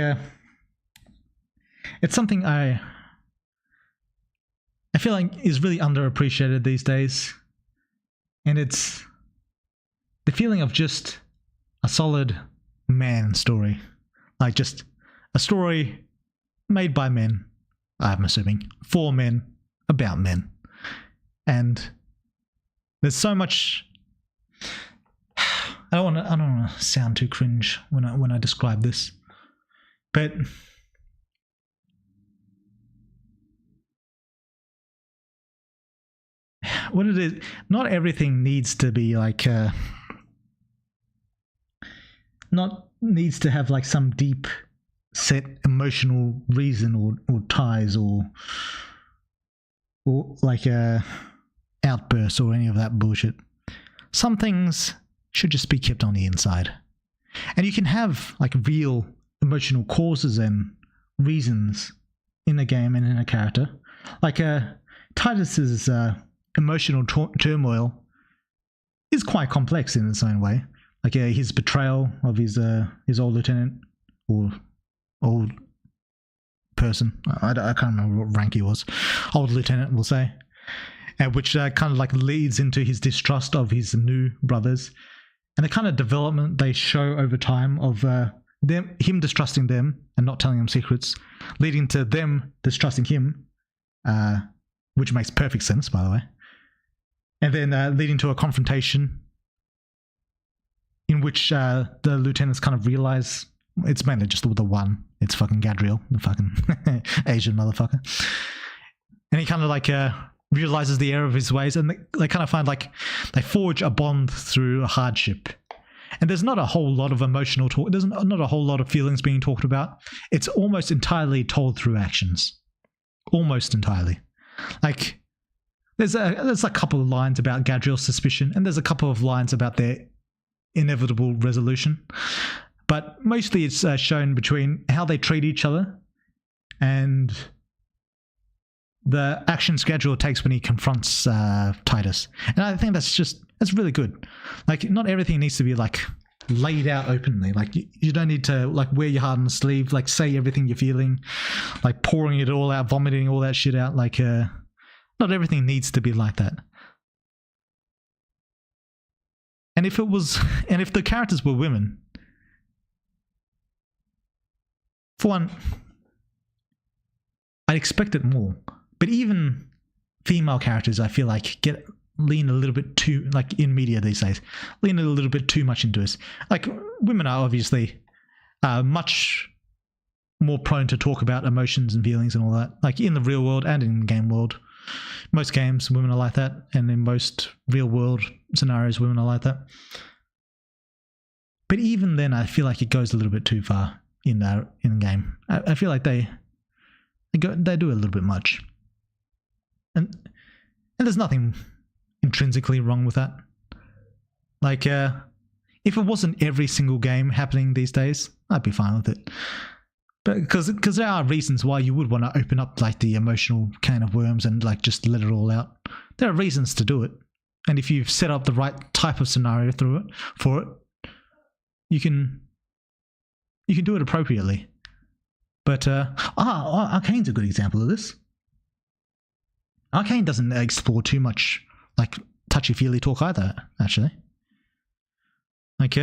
it's something I feel like is really underappreciated these days. And it's the feeling of just a solid man story. Like just a story made by men, I'm assuming, for men, about men. And there's so much. I don't want to sound too cringe when I describe this, but what it is, not everything needs to be like not needs to have like some deep set emotional reason or ties or like a outburst or any of that bullshit. Some things should just be kept on the inside. And you can have like real emotional causes and reasons in a game and in a character. Like Titus's emotional turmoil is quite complex in its own way. Like his betrayal of his old lieutenant or old person. I can't remember what rank he was. Old lieutenant, we'll say. Which kind of like leads into his distrust of his new brothers. And the kind of development they show over time of him distrusting them and not telling them secrets, leading to them distrusting him, which makes perfect sense, by the way. And then leading to a confrontation in which the lieutenants kind of realize it's mainly just the one. It's fucking Gadriel, the fucking Asian motherfucker. And he kind of like realizes the error of his ways, and they kind of find like they forge a bond through a hardship. And there's not a whole lot of emotional talk. There's not a whole lot of feelings being talked about. It's almost entirely told through actions. Almost entirely. Like there's a couple of lines about Gadriel's suspicion, and there's a couple of lines about their inevitable resolution. But mostly it's shown between how they treat each other and the action schedule takes when he confronts Titus. And I think that's really good. Like, not everything needs to be like laid out openly. Like, you don't need to like wear your heart on the sleeve, like say everything you're feeling, like pouring it all out, vomiting all that shit out. Like, not everything needs to be like that. And if the characters were women, for one, I'd expect it more. But even female characters, I feel like lean a little bit too, like in media these days, lean a little bit too much into this. Like, women are obviously much more prone to talk about emotions and feelings and all that. Like in the real world and in the game world, most games women are like that, and in most real world scenarios women are like that. But even then, I feel like it goes a little bit too far in the game. I feel like they do a little bit much. And there's nothing intrinsically wrong with that. Like, if it wasn't every single game happening these days, I'd be fine with it. But because there are reasons why you would want to open up like the emotional can of worms and like just let it all out. There are reasons to do it, and if you've set up the right type of scenario for it, you can do it appropriately. But Arcane's a good example of this. Arcane doesn't explore too much like touchy-feely talk either, actually. Like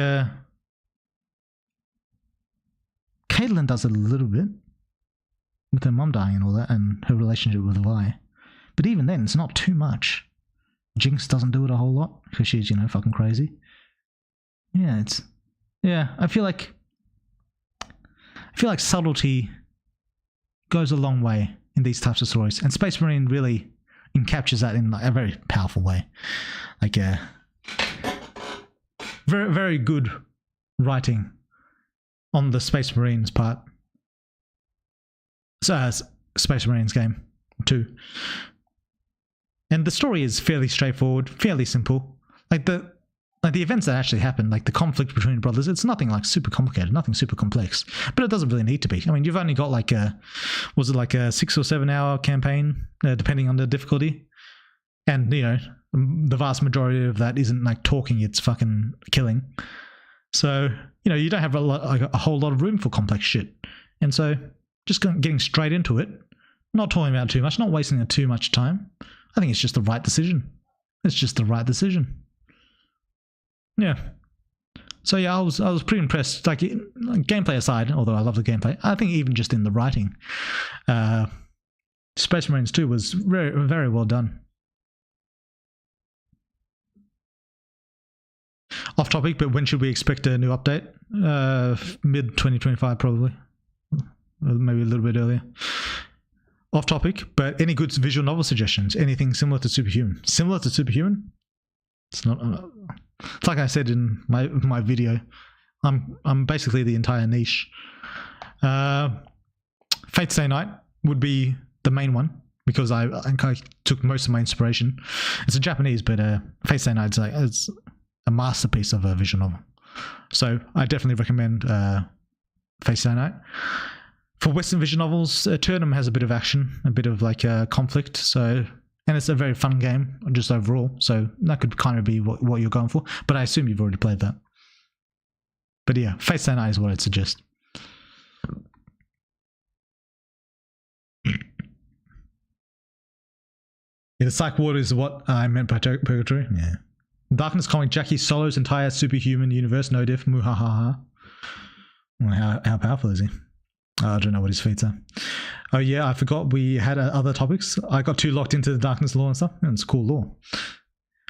Caitlyn does it a little bit with her mum dying and all that, and her relationship with Vi. But even then, it's not too much. Jinx doesn't do it a whole lot because she's, you know, fucking crazy. Yeah, I feel like subtlety goes a long way in these types of stories, and Space Marine really encaptures that in like a very powerful way. Like very, very good writing on the Space Marines part. So Space Marines game 2. And the story is fairly straightforward, fairly simple. Like the events that actually happen, like the conflict between brothers, it's nothing like super complicated, nothing super complex. But it doesn't really need to be. I mean, you've only got like was it like a 6 or 7 hour campaign, depending on the difficulty. And, you know, the vast majority of that isn't like talking, it's fucking killing. So, you know, you don't have a whole lot of room for complex shit. And so just getting straight into it, not talking about it too much, not wasting too much time. I think it's just the right decision. It's just the right decision. Yeah. So yeah, I was pretty impressed. Like gameplay aside, although I love the gameplay, I think even just in the writing, Space Marines 2 was very, very well done. Off topic, but when should we expect a new update? Mid 2025 probably, maybe a little bit earlier. Off topic, but any good visual novel suggestions? Anything similar to Superhuman? Similar to Superhuman? It's not. It's like I said in my video. I'm basically the entire niche. Fate Stay Night would be the main one because I took most of my inspiration. It's a Japanese, but Fate Stay Night is a masterpiece of a visual novel. So I definitely recommend Fate Stay Night. For Western visual novels, Eternum has a bit of action, a bit of like conflict. So, and it's a very fun game just overall. So that could kind of be what you're going for. But I assume you've already played that. But yeah, Fate Stay Night is what I'd suggest. Yeah, the Psych Ward is what I meant by Purgatory. Yeah. Darkness comic Jackie Solo's entire superhuman universe, no diff, muhahaha. Well, how powerful is he? I don't know what his feats are. Oh yeah, I forgot we had other topics. I got too locked into the Darkness lore and stuff. And it's cool lore.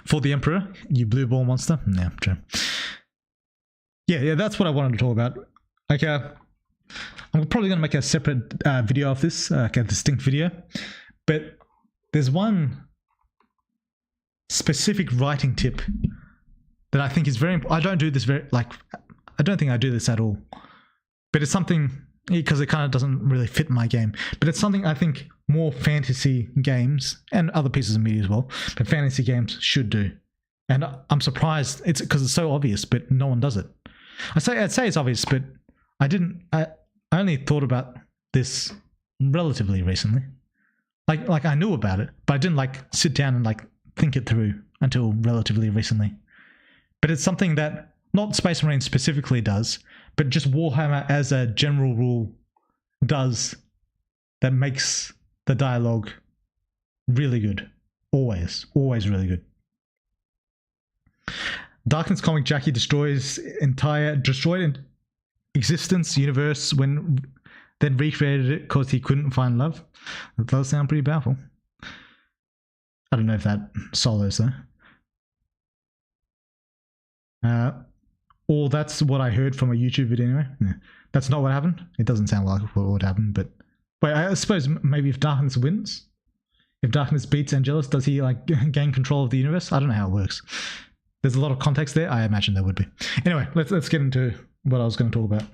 For the Emperor, you blue ball monster. Yeah, true. Yeah, that's what I wanted to talk about. Like, I'm probably going to make a separate video of this, like a distinct video. But there's one specific writing tip that I think is very important. I don't do this I don't think I do this at all. But it's something, because it kind of doesn't really fit my game. But it's something I think more fantasy games, and other pieces of media as well, but fantasy games should do. And I'm surprised, it's because it's so obvious, but no one does it. I'd say it's obvious, but I only thought about this relatively recently. Like I knew about it, but I didn't sit down and think it through until relatively recently. But it's something that not Space Marine specifically does, but just Warhammer as a general rule does, that makes the dialogue really good. Always really good. Darkness comic Jackie destroyed existence universe then recreated it because he couldn't find love. That does sound pretty powerful. I don't know if that solos though. Or that's what I heard from a YouTube video anyway. Yeah. That's not what happened. It doesn't sound like what would happen, but wait, I suppose maybe if Darkness wins, if Darkness beats Angelus, does he gain control of the universe? I don't know how it works. There's a lot of context there. I imagine there would be. Anyway, let's get into what I was going to talk about.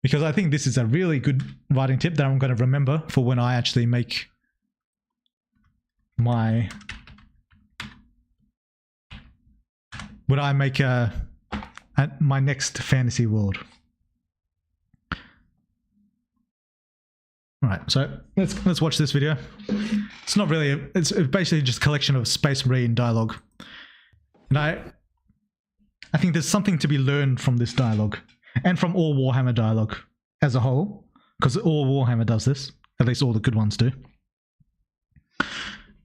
Because I think this is a really good writing tip that I'm going to remember for when I actually make my would I make my next fantasy world? All right, so let's watch this video. It's not really it's basically just a collection of Space Marine dialogue, and I think there's something to be learned from this dialogue and from all Warhammer dialogue as a whole, because all Warhammer does this. At least all the good ones do.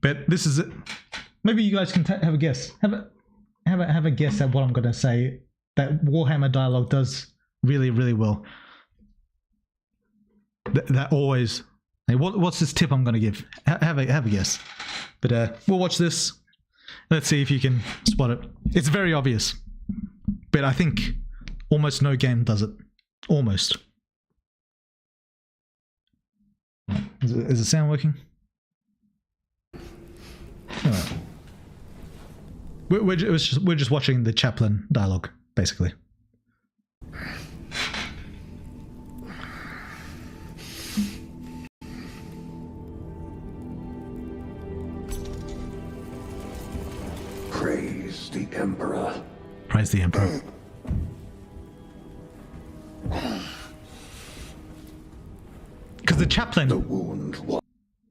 But this is it. Maybe you guys can have a guess. Have a guess at what I'm going to say that Warhammer dialogue does really, really well. That always. Hey, what's this tip I'm going to give? Have a guess. But we'll watch this. Let's see if you can spot it. It's very obvious, but I think almost no game does it. Almost. Is the sound working? Alright. We're just watching the chaplain dialogue, basically. Praise the Emperor. Praise the Emperor. Because the chaplain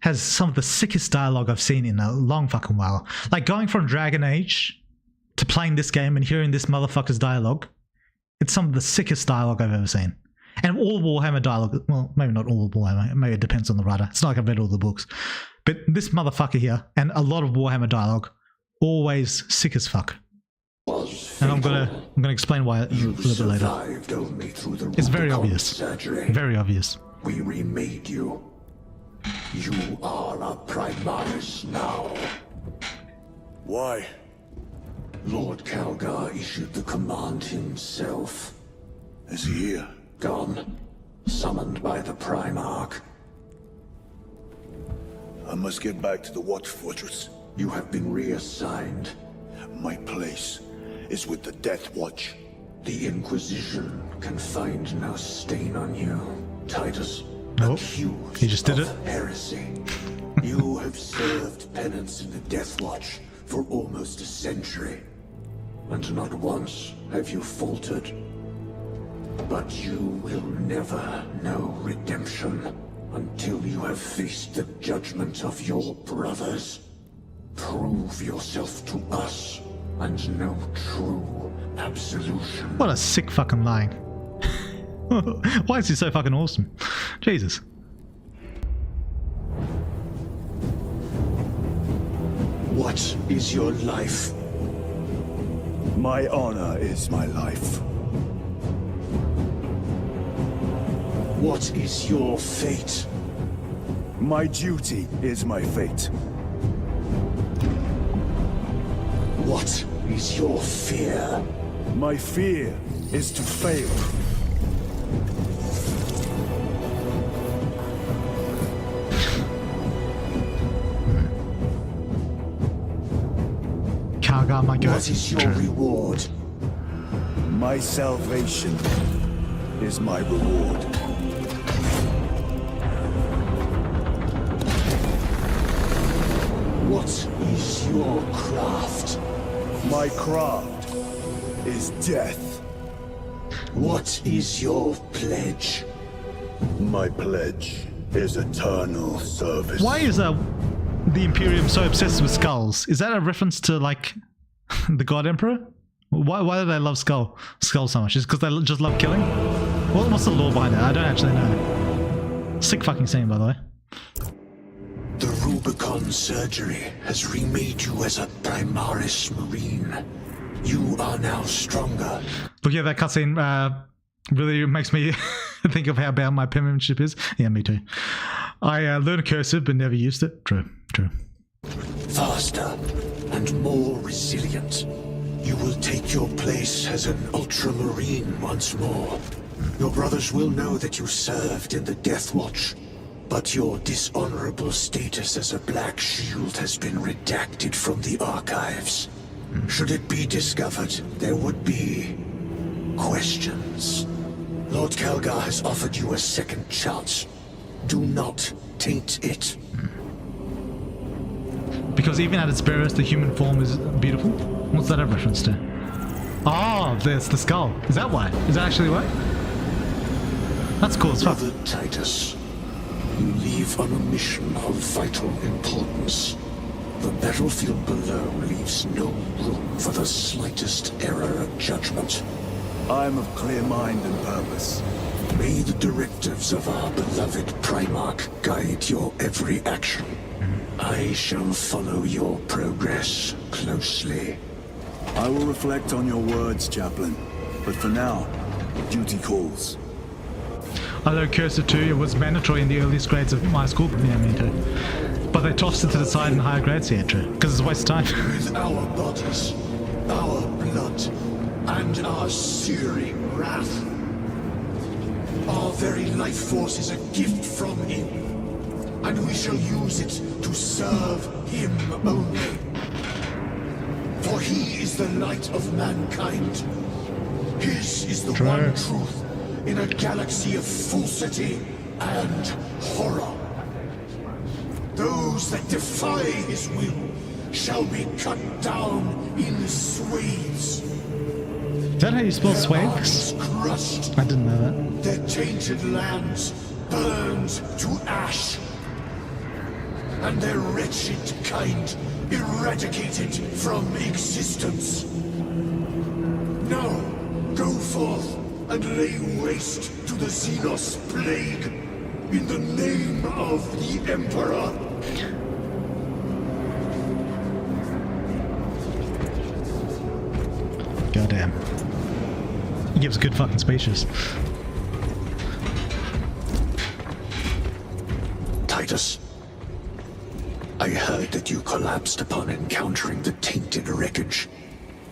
has some of the sickest dialogue I've seen in a long fucking while. Like going from Dragon Age to playing this game and hearing this motherfucker's dialogue, it's some of the sickest dialogue I've ever seen. And all Warhammer dialogue, well, maybe not all Warhammer, maybe it depends on the writer. It's not like I've read all the books. But this motherfucker here, and a lot of Warhammer dialogue, always sick as fuck. And I'm gonna explain why a little bit later. It's very obvious. Very obvious. We remade you. You are a Primaris now. Why? Lord Calgar issued the command himself. Is he here? Gone. Summoned by the Primarch. I must get back to the Watch Fortress. You have been reassigned. My place is with the Death Watch. The Inquisition can find no stain on you, Titus. Nope. Accused He just did of it. heresy. You have served penance in the Death Watch for almost a century, and not once have you faltered. But you will never know redemption until you have faced the judgment of your brothers. Prove yourself to us, and know true absolution. What a sick fucking line. Why is he so fucking awesome? Jesus. What is your life? My honor is my life. What is your fate? My duty is my fate. What is your fear? My fear is to fail. Calgar might go. What is your reward? My salvation is my reward. What is your craft? My craft is death. What is your pledge? My pledge is eternal service. Why is the Imperium so obsessed with skulls? Is that a reference to like the God Emperor? Why do they love skull so much? Is it because they just love killing? What's the lore behind it? I don't actually know. Sick fucking scene, by the way. The Rubicon surgery has remade you as a Primaris Marine. You are now stronger. Looking at that cutscene really makes me think of how bad my penmanship is. Yeah, me too. I learned a cursive but never used it. True. Faster and more resilient. You will take your place as an Ultramarine once more. Your brothers will know that you served in the Death Watch, but your dishonorable status as a Black Shield has been redacted from the archives. Should it be discovered, there would be questions. Lord Calgar has offered you a second chance. Do not taint it. Because even at its barest, the human form is beautiful. What's that a reference to? Oh, there's the skull. Is that why? Is that actually why? That's cool as fuck. Brother Titus, you leave on a mission of vital importance. The battlefield below leaves no room for the slightest error of judgment. I am of clear mind and purpose. May the directives of our beloved Primarch guide your every action. I shall follow your progress closely. I will reflect on your words, Chaplain. But for now, duty calls. Although Cursor 2 was mandatory in the earliest grades of my school, yeah, me too. But they tossed it to the side in higher grades, yeah, true. Because it's a waste of time. With our bodies, our blood, and our searing wrath, our very life force is a gift from him, and we shall use it to serve him only. For he is the light of mankind. His is the one truth in a galaxy of falsity and horror. Those that defy his will shall be cut down in swathes. Is that how you spell swags? Crushed, I didn't know that. their tainted lands burned to ash, and their wretched kind eradicated from existence. Now, go forth and lay waste to the Xenos plague in the name of the Emperor. Goddamn. He gives good fucking speeches. Titus, I heard that you collapsed upon encountering the tainted wreckage.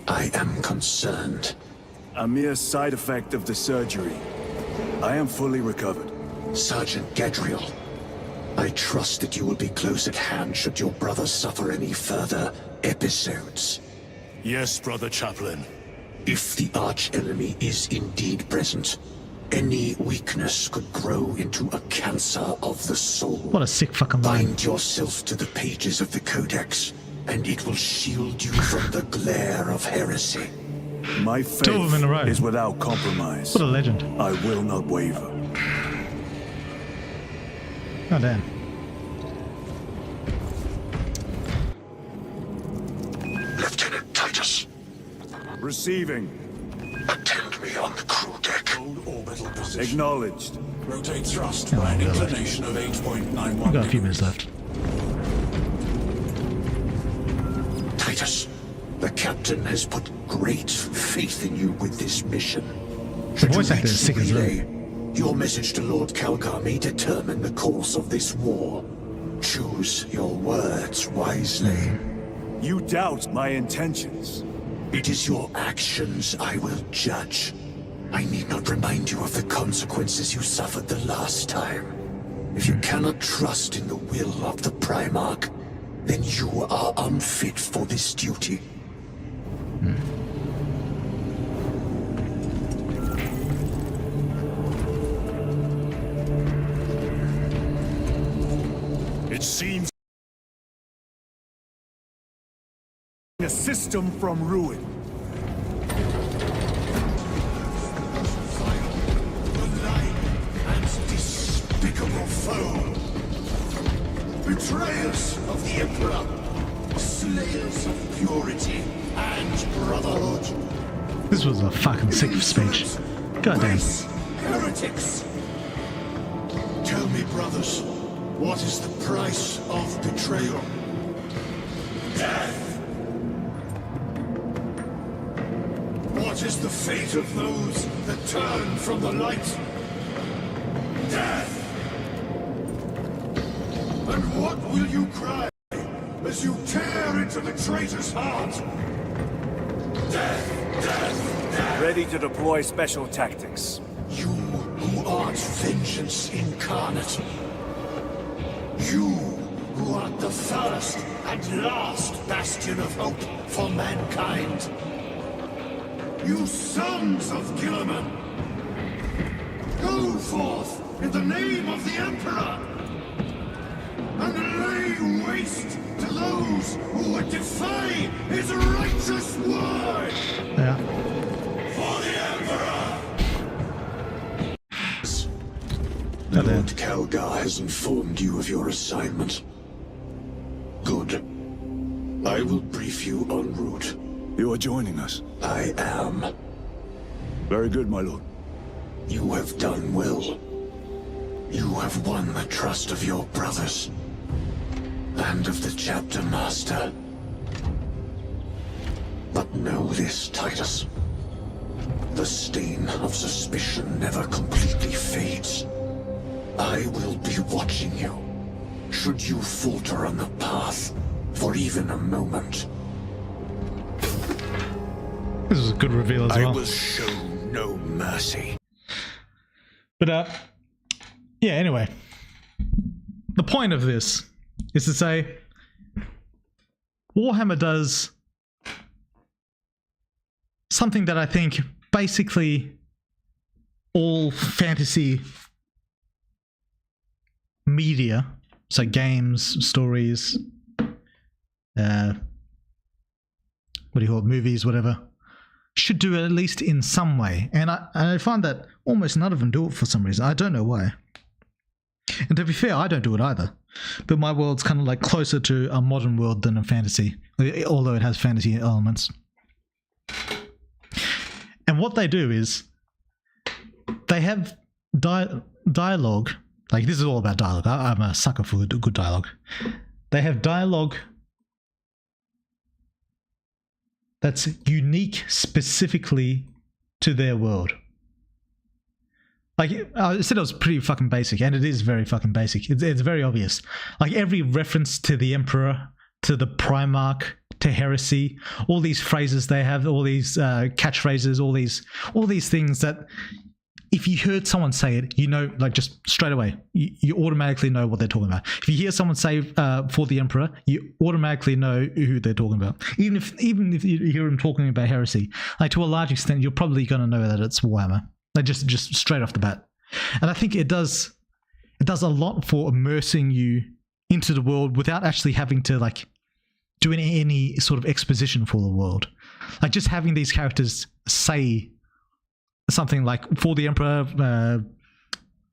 I am concerned. A mere side effect of the surgery. I am fully recovered. Sergeant Gadriel, I trust that you will be close at hand should your brother suffer any further episodes. Yes, Brother Chaplain. If the arch-enemy is indeed present, any weakness could grow into a cancer of the soul. What a sick fucking line. Bind yourself to the pages of the Codex, and it will shield you from the glare of heresy. My Two of them in a row. faith is without compromise. What a legend. I will not waver. Oh damn. Lieutenant Titus, Receiving. attend me on the crew deck. Hold orbital position. Acknowledged. Rotate thrust Yeah, by an we'll go inclination of 8.91 We've got a few degrees. minutes left. Titus, the captain has put great faith in you with this mission. The Should voice you actor is reach sick as relay, hell. your message to Lord Calgar may determine the course of this war. Choose your words wisely. You doubt my intentions. It is your actions I will judge. I need not remind you of the consequences you suffered the last time. If you cannot trust in the will of the Primarch, then you are unfit for this duty. It seems A system from ruin. Malign and despicable foe. Betrayers of the Emperor. Slayers of purity and brotherhood. This was a fucking sick speech. Goddamn. Race heretics. Tell me, brothers, what is the price of betrayal? Death. What is the fate of those that turn from the light? Death! And what will you cry as you tear into the traitor's heart? Death! Death! Death! Ready to deploy special tactics. You who art vengeance incarnate. You who art the first and last bastion of hope for mankind. You sons of Gilliman! Go forth in the name of the Emperor! And lay lay waste to those who would defy his righteous word. Yeah. For the Emperor! Goddamn. Lord Calgar has informed you of your assignment. Good. I will brief you en route. You are joining us. I am. Very good, my lord. You have done well. You have won the trust of your brothers. And of the chapter master. But know this, Titus. The stain of suspicion never completely fades. I will be watching you. Should you falter on the path for even a moment. This was a good reveal as I well. will show no mercy. But yeah, anyway. The point of this is to say Warhammer does something that I think basically all fantasy media, so games, stories, what do you call it, movies, whatever, should do it at least in some way. And I find that almost none of them do it for some reason. I don't know why. And to be fair, I don't do it either. But my world's kind of like closer to a modern world than a fantasy, although it has fantasy elements. And what they do is they have dialogue. Like, this is all about dialogue. I'm a sucker for good dialogue. They have dialogue that's unique specifically to their world. Like, I said it was pretty fucking basic, and it is very fucking basic. It's very obvious. Like, every reference to the Emperor, to the Primarch, to heresy, all these phrases they have, all these catchphrases, all these things that if you heard someone say it, you know, like just straight away, you automatically know what they're talking about. If you hear someone say for the Emperor, you automatically know who they're talking about. Even if you hear them talking about heresy, like to a large extent, you're probably going to know that it's Warhammer. Like just straight off the bat. And I think it does a lot for immersing you into the world without actually having to like do any sort of exposition for the world. Like just having these characters say something like for the Emperor,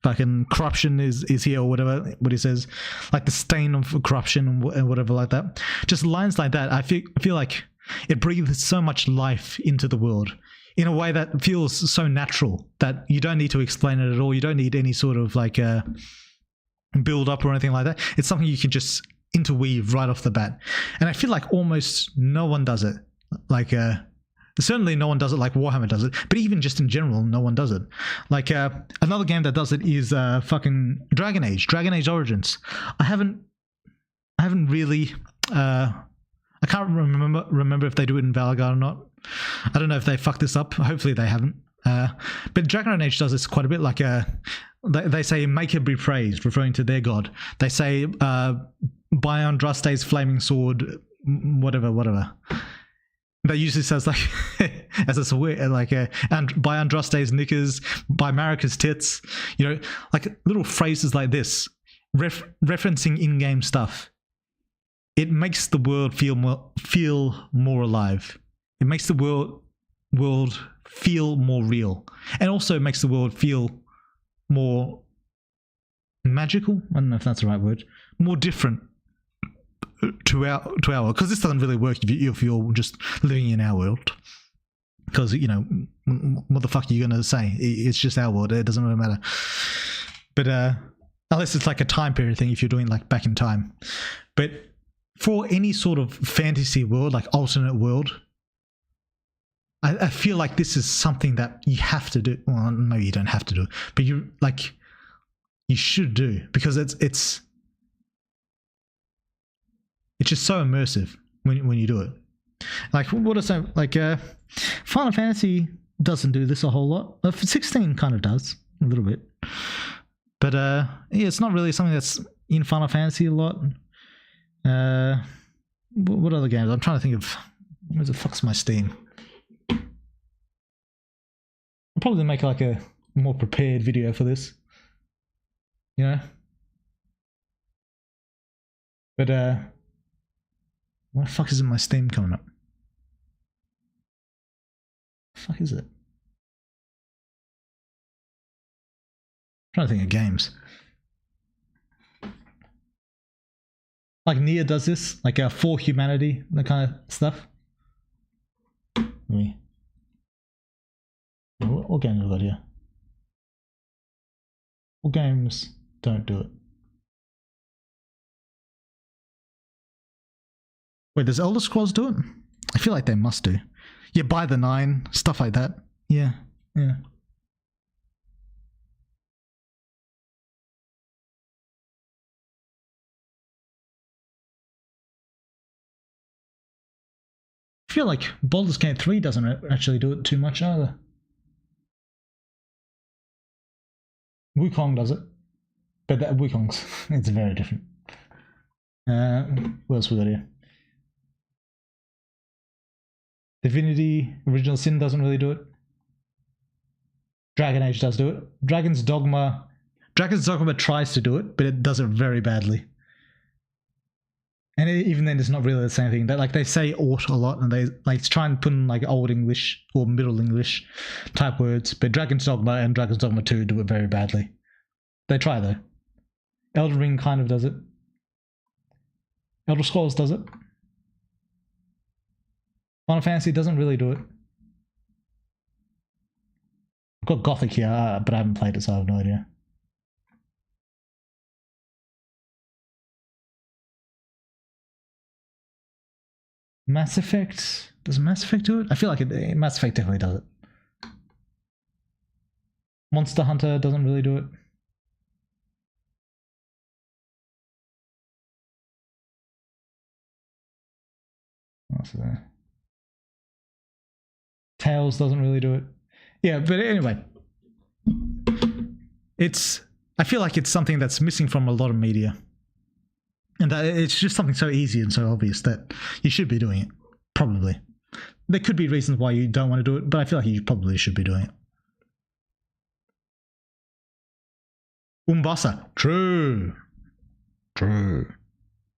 fucking corruption is here, or whatever what he says, like the stain of corruption and whatever like that. Just lines like that. I feel like it breathes so much life into the world in a way that feels so natural that you don't need to explain it at all. You don't need any sort of like build up or anything like that. It's something you can just interweave right off the bat. And I feel like almost no one does it. Like certainly no one does it like Warhammer does it, but even just in general, no one does it. Like another game that does it is fucking Dragon Age Origins. I haven't really I can't remember if they do it in Valgar or not. I don't know if they fucked this up. Hopefully they haven't. But Dragon Age does this quite a bit. Like they say, "Maker be praised," referring to their god. They say, "By Andraste's flaming sword," whatever. They use this as like as a weird, like and by Andraste's knickers, by Marika's tits. You know, like little phrases like this, referencing in-game stuff. It makes the world feel more alive. It makes the world feel more real, and also makes the world feel more magical. I don't know if that's the right word. More different to our world, because this doesn't really work if you're just living in our world. Because you know, what the fuck are you gonna say? It's just our world. It doesn't really matter. But unless it's like a time period thing, if you're doing like back in time. But for any sort of fantasy world, like alternate world, I feel like this is something that you have to do. Well, maybe you don't have to do, but you should do, because it's just so immersive when you do it. Like what I say, like Final Fantasy doesn't do this a whole lot. 16 kind of does a little bit, but yeah, it's not really something that's in Final Fantasy a lot. What other games? I'm trying to think of. Where the fuck's my Steam? I'll probably make like a more prepared video for this. You know? But what the fuck is in my Steam coming up? What the fuck is it? I'm trying to think of games. Like Nier does this, like For Humanity, that kind of stuff. What games have we got here? What games don't do it? Wait, does Elder Scrolls do it? I feel like they must do. Yeah, By the Nine, stuff like that. Yeah, yeah. I feel like Baldur's Gate 3 doesn't actually do it too much either. Wukong does it. But Wukong's, it's very different. What else we got here? Divinity, Original Sin doesn't really do it. Dragon Age does do it. Dragon's Dogma tries to do it, but it does it very badly. And even then, it's not really the same thing. They say "ought" a lot, and they try and put in like Old English or Middle English type words. But Dragon's Dogma and Dragon's Dogma 2 do it very badly. They try though. Elden Ring kind of does it. Elder Scrolls does it. Final Fantasy doesn't really do it. I've got Gothic here, but I haven't played it, so I have no idea. Mass Effect? Does Mass Effect do it? I feel like Mass Effect definitely does it. Monster Hunter doesn't really do it. What's there? Tales doesn't really do it. Yeah, but anyway. I feel like it's something that's missing from a lot of media. And that it's just something so easy and so obvious that you should be doing it. Probably. There could be reasons why you don't want to do it, but I feel like you probably should be doing it. Umbasa. True.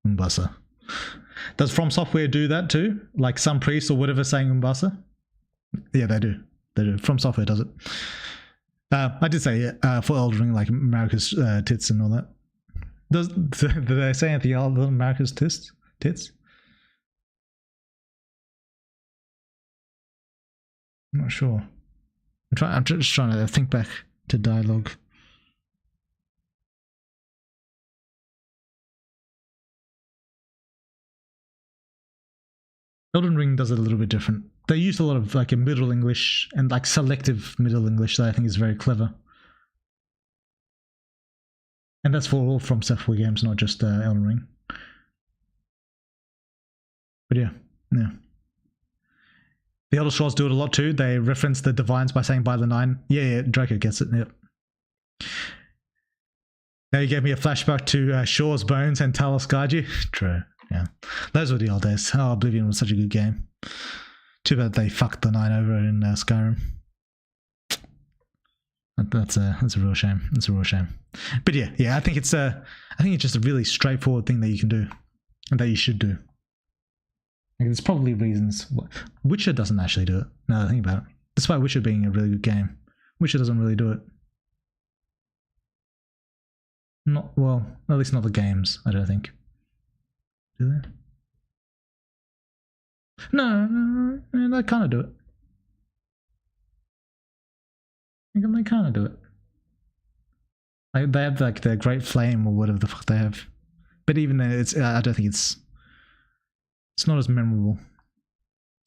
Umbasa. Does From Software do that too? Like some priest or whatever saying Umbasa? Yeah, they do. They do. From Software does it. I did say for Elden Ring, like America's tits and all that. Did they say anything else than America's tits? I'm not sure. I'm just trying to think back to dialogue. Elden Ring does it a little bit different. They use a lot of like a Middle English and like selective Middle English that I think is very clever. And that's for all From Software games, not just Elden Ring. But yeah. The Elder Scrolls do it a lot too. They reference the Divines by saying "by the Nine." Yeah, Draco gets it. Yep. Now you gave me a flashback to Shaw's Bones and Talos Gaji. True. Yeah, those were the old days. Oh, Oblivion was such a good game. Too bad they fucked the 9 over in Skyrim. That's a real shame. It's a real shame. But yeah, I think it's just a really straightforward thing that you can do, and that you should do. Like, there's probably reasons. Witcher doesn't actually do it. Now that I think about it, despite Witcher being a really good game, Witcher doesn't really do it. Not well, at least not the games. I don't think. Do they? No, they kind of do it. They kind of do it. Like, they have like their Great Flame or whatever the fuck they have, but even then, I don't think it's not as memorable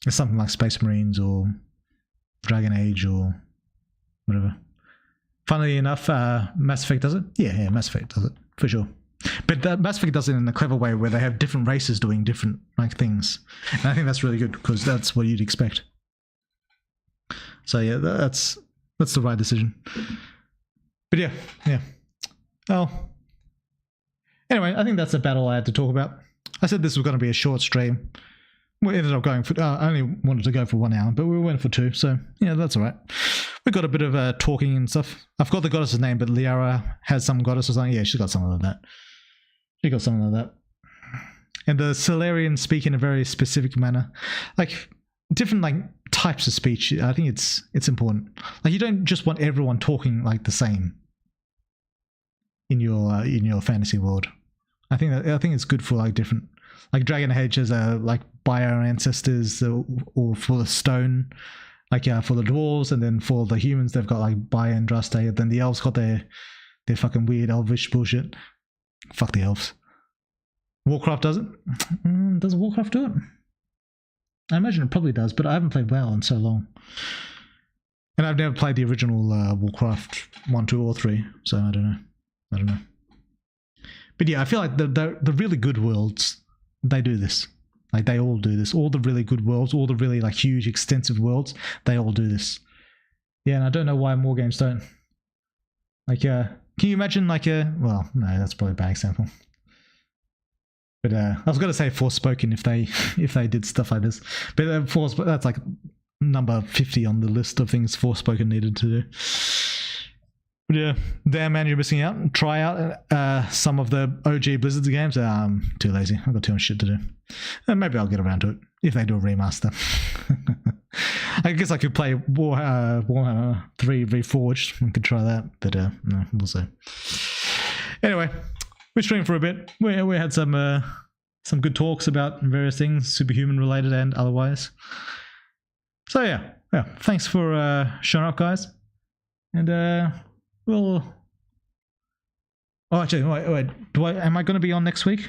as something like Space Marines or Dragon Age or whatever. Funnily enough, Mass Effect does it. Yeah, Mass Effect does it for sure. But Mass Effect does it in a clever way where they have different races doing different like things, and I think that's really good because that's what you'd expect. So yeah, that's the right decision. But yeah. Well, anyway, I think that's about all I had to talk about. I said this was going to be a short stream. We ended up going for, I only wanted to go for 1 hour, but we went for 2, so yeah, that's all right. We got a bit of talking and stuff. I forgot the goddess's name, but Liara has some goddess or something. Yeah, she got something like that. She got something like that. and the Solarians speak in a very specific manner, like different like types of speech. I think it's important. Like you don't just want everyone talking like the same in your fantasy world. I think it's good for like different, like Dragon Age has like by our ancestors, or for the stone, like for the dwarves, and then for the humans they've got like by Andraste. Then the elves got their fucking weird elvish bullshit. Fuck the elves. Warcraft does it. Does Warcraft do it? I imagine it probably does, but I haven't played WoW in so long. And I've never played the original Warcraft 1, 2, or 3, so I don't know. But yeah, I feel like the really good worlds, they do this. Like they all do this. All the really good worlds, all the really like huge, extensive worlds, they all do this. Yeah, and I don't know why more games don't. Like, can you imagine like well, no, that's probably a bad example. But I was going to say Forspoken if they did stuff like this. But that's like number 50 on the list of things Forspoken needed to do. But yeah, damn man, you're missing out. Try out some of the OG Blizzard games. I'm too lazy. I've got too much shit to do. And maybe I'll get around to it if they do a remaster. I guess I could play Warhammer 3 Reforged. I could try that, but no, we'll see. Anyway, we're streaming for a bit. We had some good talks about various things, superhuman related and otherwise. So yeah, thanks for showing up, guys. And we'll. Oh, actually, wait. Am I going to be on next week?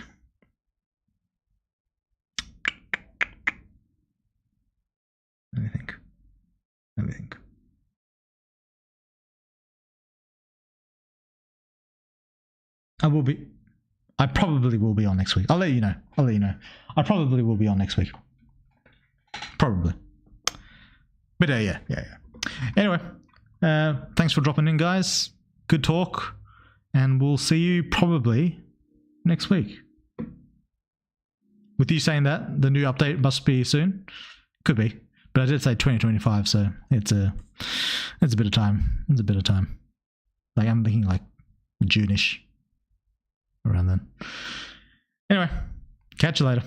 Let me think. I probably will be on next week. I'll let you know. I probably will be on next week. Probably. But yeah. Anyway, thanks for dropping in, guys. Good talk. And we'll see you probably next week. With you saying that, the new update must be soon. Could be. But I did say 2025, so it's a bit of time. Like I'm thinking like June-ish. Around then. Anyway, catch you later.